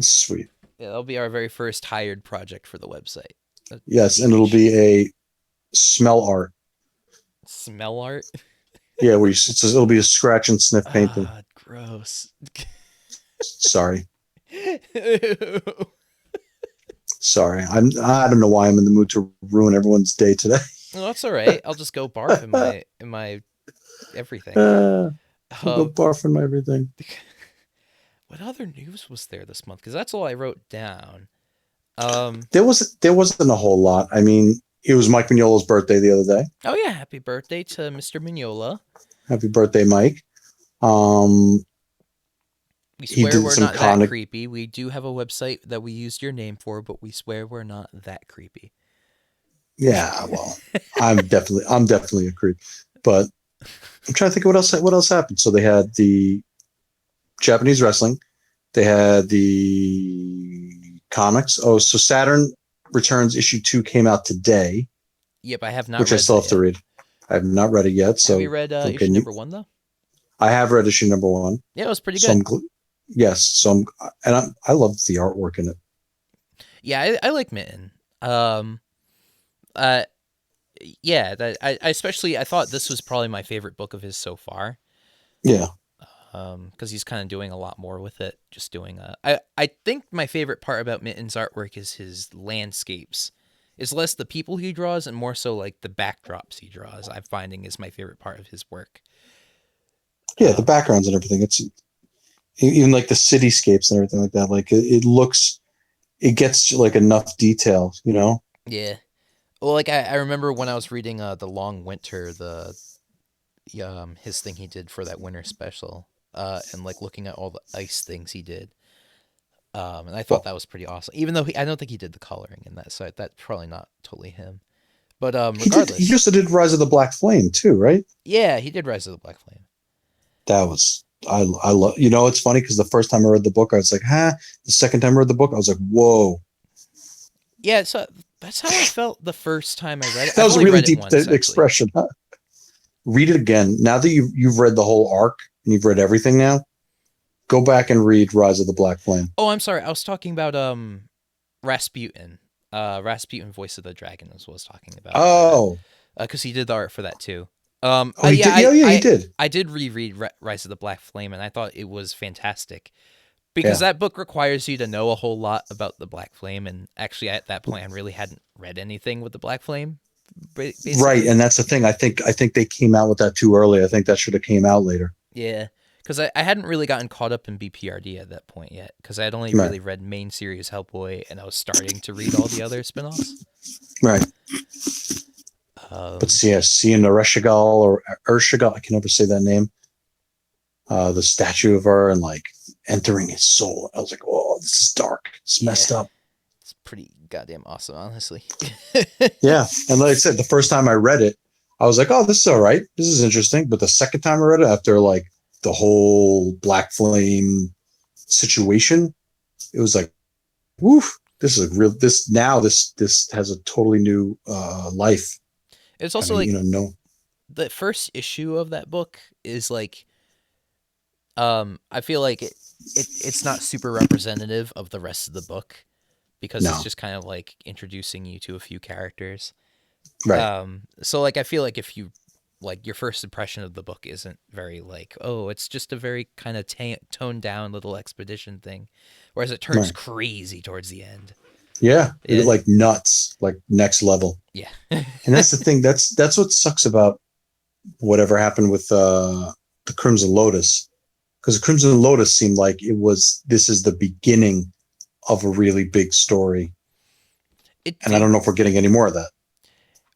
Sweet. Yeah, that'll be our very first hired project for the website. Yes, and it'll be a smell art. Smell art. Yeah, it'll be a scratch and sniff painting. Ah, gross. Sorry. Sorry. I don't know why I'm in the mood to ruin everyone's day today. No, that's all right. I'll just go barf in my everything. I'll go barfing my everything. What other news was there this month? Because that's all I wrote down. There wasn't a whole lot. I mean, it was Mike Mignola's birthday the other day. Oh yeah, happy birthday to Mr. Mignola. Happy birthday, Mike. We He swear did we're some not that creepy. We do have a website that we used your name for, but we swear we're not that creepy. Yeah, well, I'm definitely a creep. But I'm trying to think of what else happened. So they had the Japanese wrestling. They had the comics. Oh, so Saturn Returns issue 2 came out today. Yep, I have not. Which read I still that have to yet. read. I have not read it yet. So have you read issue number 1 though? I have read issue number 1. Yeah, it was pretty So good. yes. So I love the artwork in it. Yeah, I like Mitten. Yeah, I especially I thought this was probably my favorite book of his so far. Yeah. Because he's kind of doing a lot more with it. Just doing I think my favorite part about Mitten's artwork is his landscapes. It's less the people he draws and more so like the backdrops he draws. I'm finding is my favorite part of his work. Yeah, the backgrounds and everything. It's even like the cityscapes and everything like that. Like it gets like enough detail, you know? Yeah. Well, like I remember when I was reading The Long Winter, his thing he did for that winter special, and like looking at all the ice things he did. And I thought that was pretty awesome. Even though I don't think he did the coloring in that, so that's probably not totally him. But regardless, He also did Rise of the Black Flame too, right? yeah, he did Rise of the Black Flame. That was I love. You know, it's funny because the first time I read the book, I was like, "Huh." The second time I read the book, I was like, "Whoa." Yeah, so that's how I felt the first time I read it. That I've was a only really read it deep once, actually. expression. Huh? Read it again. Now that you've read the whole arc and you've read everything now, go back and read Rise of the Black Flame. Oh, I'm sorry. I was talking about Rasputin. Rasputin, Voice of the Dragon is what I was talking about. Oh. Because he did the art for that too. Oh, he did. He did. I did reread Rise of the Black Flame, and I thought it was fantastic. Because that book requires you to know a whole lot about the Black Flame, and actually at that point I really hadn't read anything with the Black Flame. Basically. Right, and that's the thing. I think they came out with that too early. I think that should have came out later. Yeah, because I hadn't really gotten caught up in BPRD at that point yet, because I had only really read main series Hellboy, and I was starting to read all the other spinoffs. Right. But yeah, seeing the Urshigal, I can never say that name. The statue of her and like entering his soul. I was like, oh, this is dark. It's messed up. It's pretty goddamn awesome, honestly. Yeah. And like I said, the first time I read it, I was like, oh, this is all right. This is interesting. But the second time I read it, after like the whole Black Flame situation, it was like, woof, this is a real, this has a totally new life. It's also the first issue of that book is like, I feel like it's not super representative of the rest of the book because it's just kind of like introducing you to a few characters. Right. So like, I feel like if you like your first impression of the book isn't very like, oh, it's just a very kind of toned down little expedition thing, whereas it turns crazy towards the end. Yeah. Like nuts, like next level. Yeah. And that's the thing. That's what sucks about whatever happened with the Crimson Lotus. Because the Crimson Lotus seemed like this is the beginning of a really big story. And I don't know if we're getting any more of that.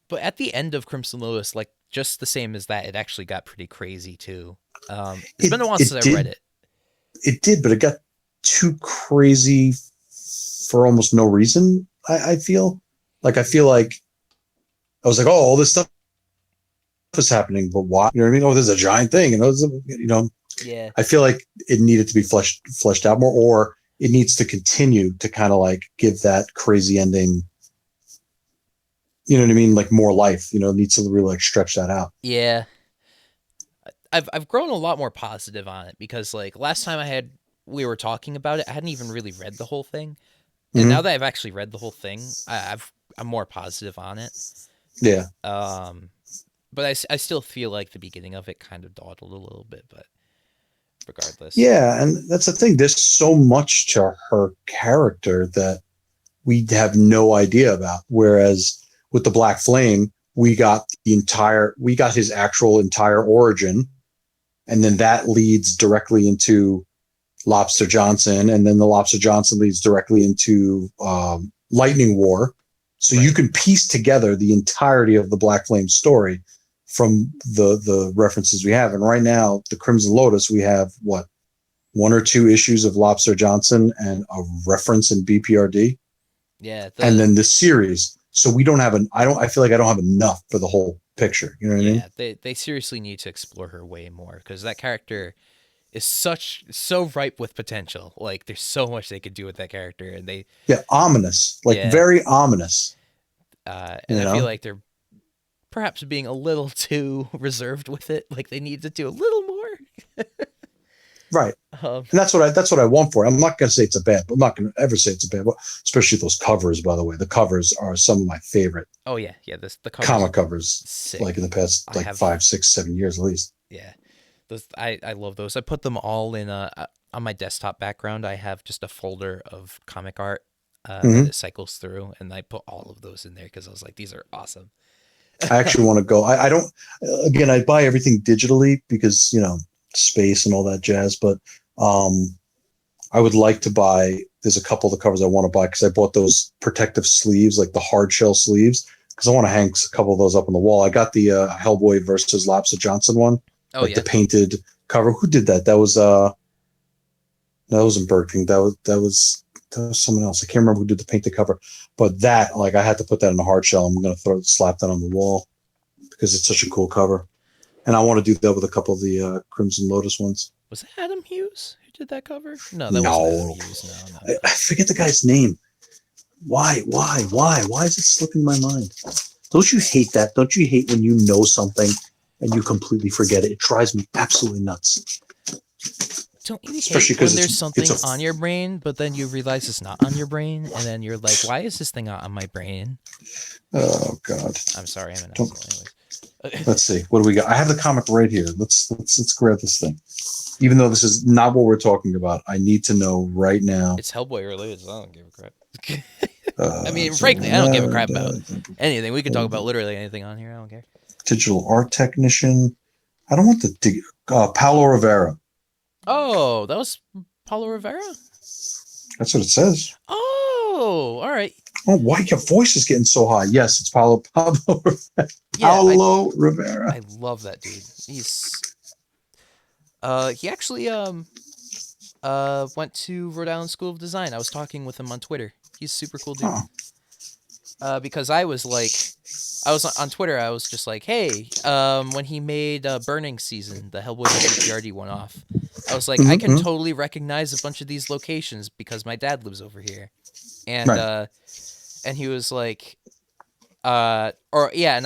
But at the end of Crimson Lotus, like just the same as that, it actually got pretty crazy too. It's been a while since I read it. It did, but it got too crazy for almost no reason. I feel like I was like, oh, all this stuff is happening, but why? You know what I mean? Oh, there's a giant thing, and yeah. I feel like it needed to be fleshed out more, or it needs to continue to kind of like give that crazy ending. You know what I mean? Like more life. It needs to really like stretch that out. Yeah. I've grown a lot more positive on it because like last time we were talking about it, I hadn't even really read the whole thing. And now that I've actually read the whole thing, I'm more positive on it. Yeah. But I still feel like the beginning of it kind of dawdled a little bit, but regardless. Yeah, and that's the thing. There's so much to her character that we have no idea about. Whereas with the Black Flame, we got his actual entire origin, and then that leads directly into Lobster Johnson, and then the Lobster Johnson leads directly into Lightning War. So you can piece together the entirety of the Black Flame story from the references we have. And right now, the Crimson Lotus, we have what, 1 or 2 issues of Lobster Johnson and a reference in BPRD. Yeah. And then the series. So we don't have I feel like I don't have enough for the whole picture. You know what I mean? Yeah, they seriously need to explore her way more because that character is so ripe with potential. Like there's so much they could do with that character, and ominous, very ominous. And I feel like they're perhaps being a little too reserved with it. Like they need to do a little more. Right. And that's what I want for it. I'm not going to say it's a bad, I'm not going to ever say it's a bad book, especially those covers, by the way. The covers are some of my favorite. Oh yeah. Yeah. The comic covers, sick. Like in the past, 5, 6, 7 years at least. Yeah. Those, I love those. I put them all in on my desktop background. I have just a folder of comic art that it cycles through, and I put all of those in there because I was like, these are awesome. I actually want to go. I don't, again, I buy everything digitally because, space and all that jazz, but I would like to buy, there's a couple of the covers I want to buy because I bought those protective sleeves, like the hard shell sleeves. because I want to hang a couple of those up on the wall. I got the Hellboy versus Lapsa Johnson one, Oh like yeah. the painted cover. Who did that? That wasn't Burger King. That was someone else. I can't remember who did the painted cover. But that, like, I had to put that in a hard shell. I'm gonna slap that on the wall because it's such a cool cover. And I want to do that with a couple of the Crimson Lotus ones. Was that Adam Hughes who did that cover? No, that wasn't No. Adam Hughes. No. I forget the guy's name. Why is it slipping my mind? Don't you hate that? Don't you hate when you know something and you completely forget it? It drives me absolutely nuts. Don't you Especially hate when 'cause there's it's something a- on your brain, but then you realize it's not on your brain, and then you're like, why is this thing not on my brain? Oh God. I'm sorry, I'm an Don't- asshole anyways. Let's see. What do we got? I have the comic right here. Let's grab this thing. Even though this is not what we're talking about, I need to know right now. It's Hellboy related, so I don't give a crap. I I mean, frankly, I don't give a crap about anything. We can talk about literally anything on here. I don't care. Digital art technician. I don't want the Paulo Rivera. Oh, that was Paulo Rivera? That's what it says. Oh, all right. Oh, why your voice is getting so high? Yes, it's Pablo Yeah, Rivera. I love that dude. He's he actually went to Rhode Island School of Design. I was talking with him on Twitter. He's a super cool dude. Because I was on Twitter. I was just like, hey, when he made Burning Season, the Hellboy PRD one off, I was like, I can totally recognize a bunch of these locations because my dad lives over here, and Right. and he was like, and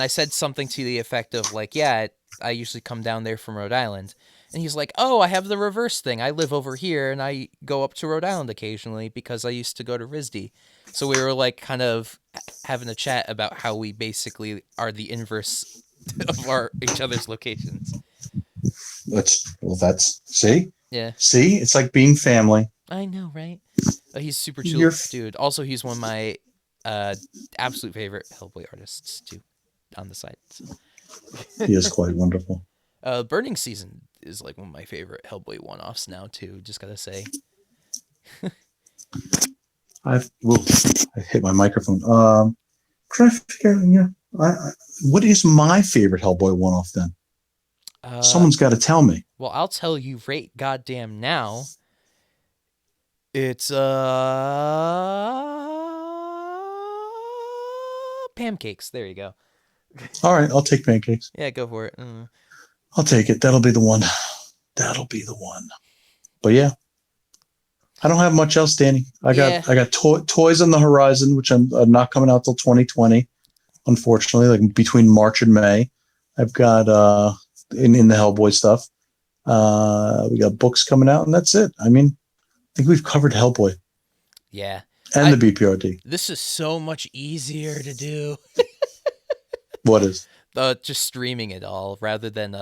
I said something to the effect of like, yeah, I usually come down there from Rhode Island. And he's like, oh, I have the reverse thing. I live over here, and I go up to Rhode Island occasionally because I used to go to RISD. So we were like kind of having a chat about how we basically are the inverse of each other's locations. That's see? Yeah. See? It's like being family. I know, right? He's super chill, You're dude. Also, he's one of my absolute favorite Hellboy artists, too, on the side. So. He is quite wonderful. Burning Season is like one of my favorite Hellboy one-offs now, too. Just gotta say. I hit my microphone. Trying to figure out, what is my favorite Hellboy one-off then? Someone's got to tell me. Well, I'll tell you right goddamn now. It's Pancakes. There you go. All right, I'll take Pancakes. Yeah, go for it. I'll take it. That'll be the one. But yeah, I don't have much else, Danny. I got toys on the horizon, which I'm not coming out till 2020. Unfortunately, like between March and May, I've got in the Hellboy stuff. We got books coming out, and that's it. I mean, I think we've covered Hellboy. Yeah. And the BPRD. This is so much easier to do. What is? Just streaming it all rather than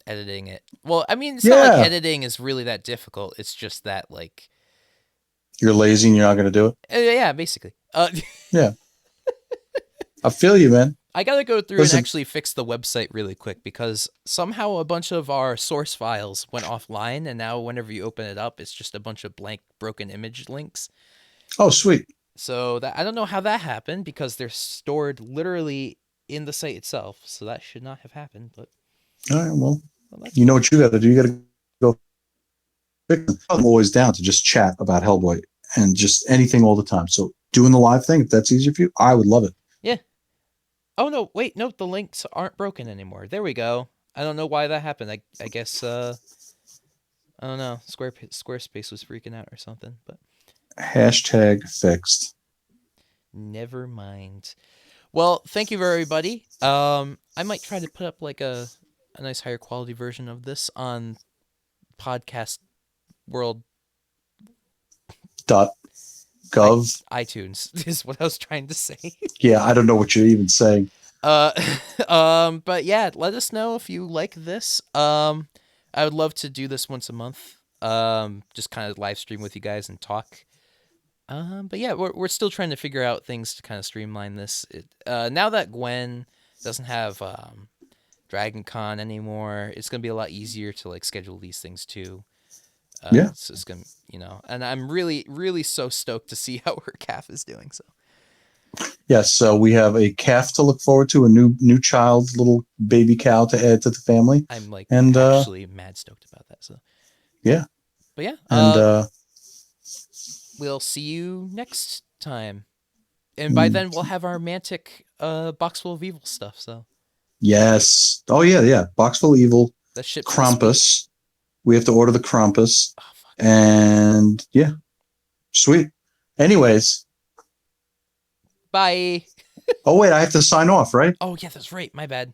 editing it. Well, I mean, it's not like editing is really that difficult. It's just that, like... You're lazy and you're not going to do it? Yeah, basically. Yeah. I feel you, man. I got to go through and actually fix the website really quick because somehow a bunch of our source files went offline, and now whenever you open it up, it's just a bunch of blank broken image links. Oh, sweet. So I don't know how that happened because they're stored literally in the site itself. So that should not have happened. But all right, well you know what you got to do. You got to go fix them. I'm always down to just chat about Hellboy and just anything all the time. So doing the live thing, if that's easier for you, I would love it. Yeah. Oh, no, wait, no, the links aren't broken anymore. There we go. I don't know why that happened. I guess, I don't know. Squarespace was freaking out or something, but. Hashtag fixed. Never mind. Well, thank you, everybody. I might try to put up like a nice higher quality version of this on podcast world. .gov. iTunes is what I was trying to say. Yeah, I don't know what you're even saying. But yeah, let us know if you like this. I would love to do this once a month. Just kind of live stream with you guys and talk. But yeah, we're still trying to figure out things to kind of streamline this. Now that Gwen doesn't have Dragon Con anymore, it's gonna be a lot easier to like schedule these things too. Yeah. So it's gonna, and I'm really, really so stoked to see how her calf is doing. So. Yes, so we have a calf to look forward to, a new child, little baby cow to add to the family. I'm like And actually mad stoked about that. So yeah, but yeah, and we'll see you next time. And by then we'll have our Mantic box full of evil stuff. So yes. Oh yeah. Boxful Evil, that ship Krampus. We have to order the Krampus. Oh, fuck. And yeah. Sweet. Anyways. Bye. Oh wait, I have to sign off, right? Oh yeah, that's right. My bad.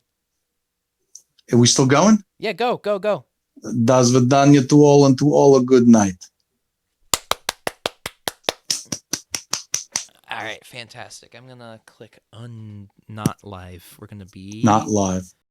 Are we still going? Yeah, go. Das vidanya to all, and to all a good night. All right, fantastic. I'm gonna click not live. We're gonna be Not live.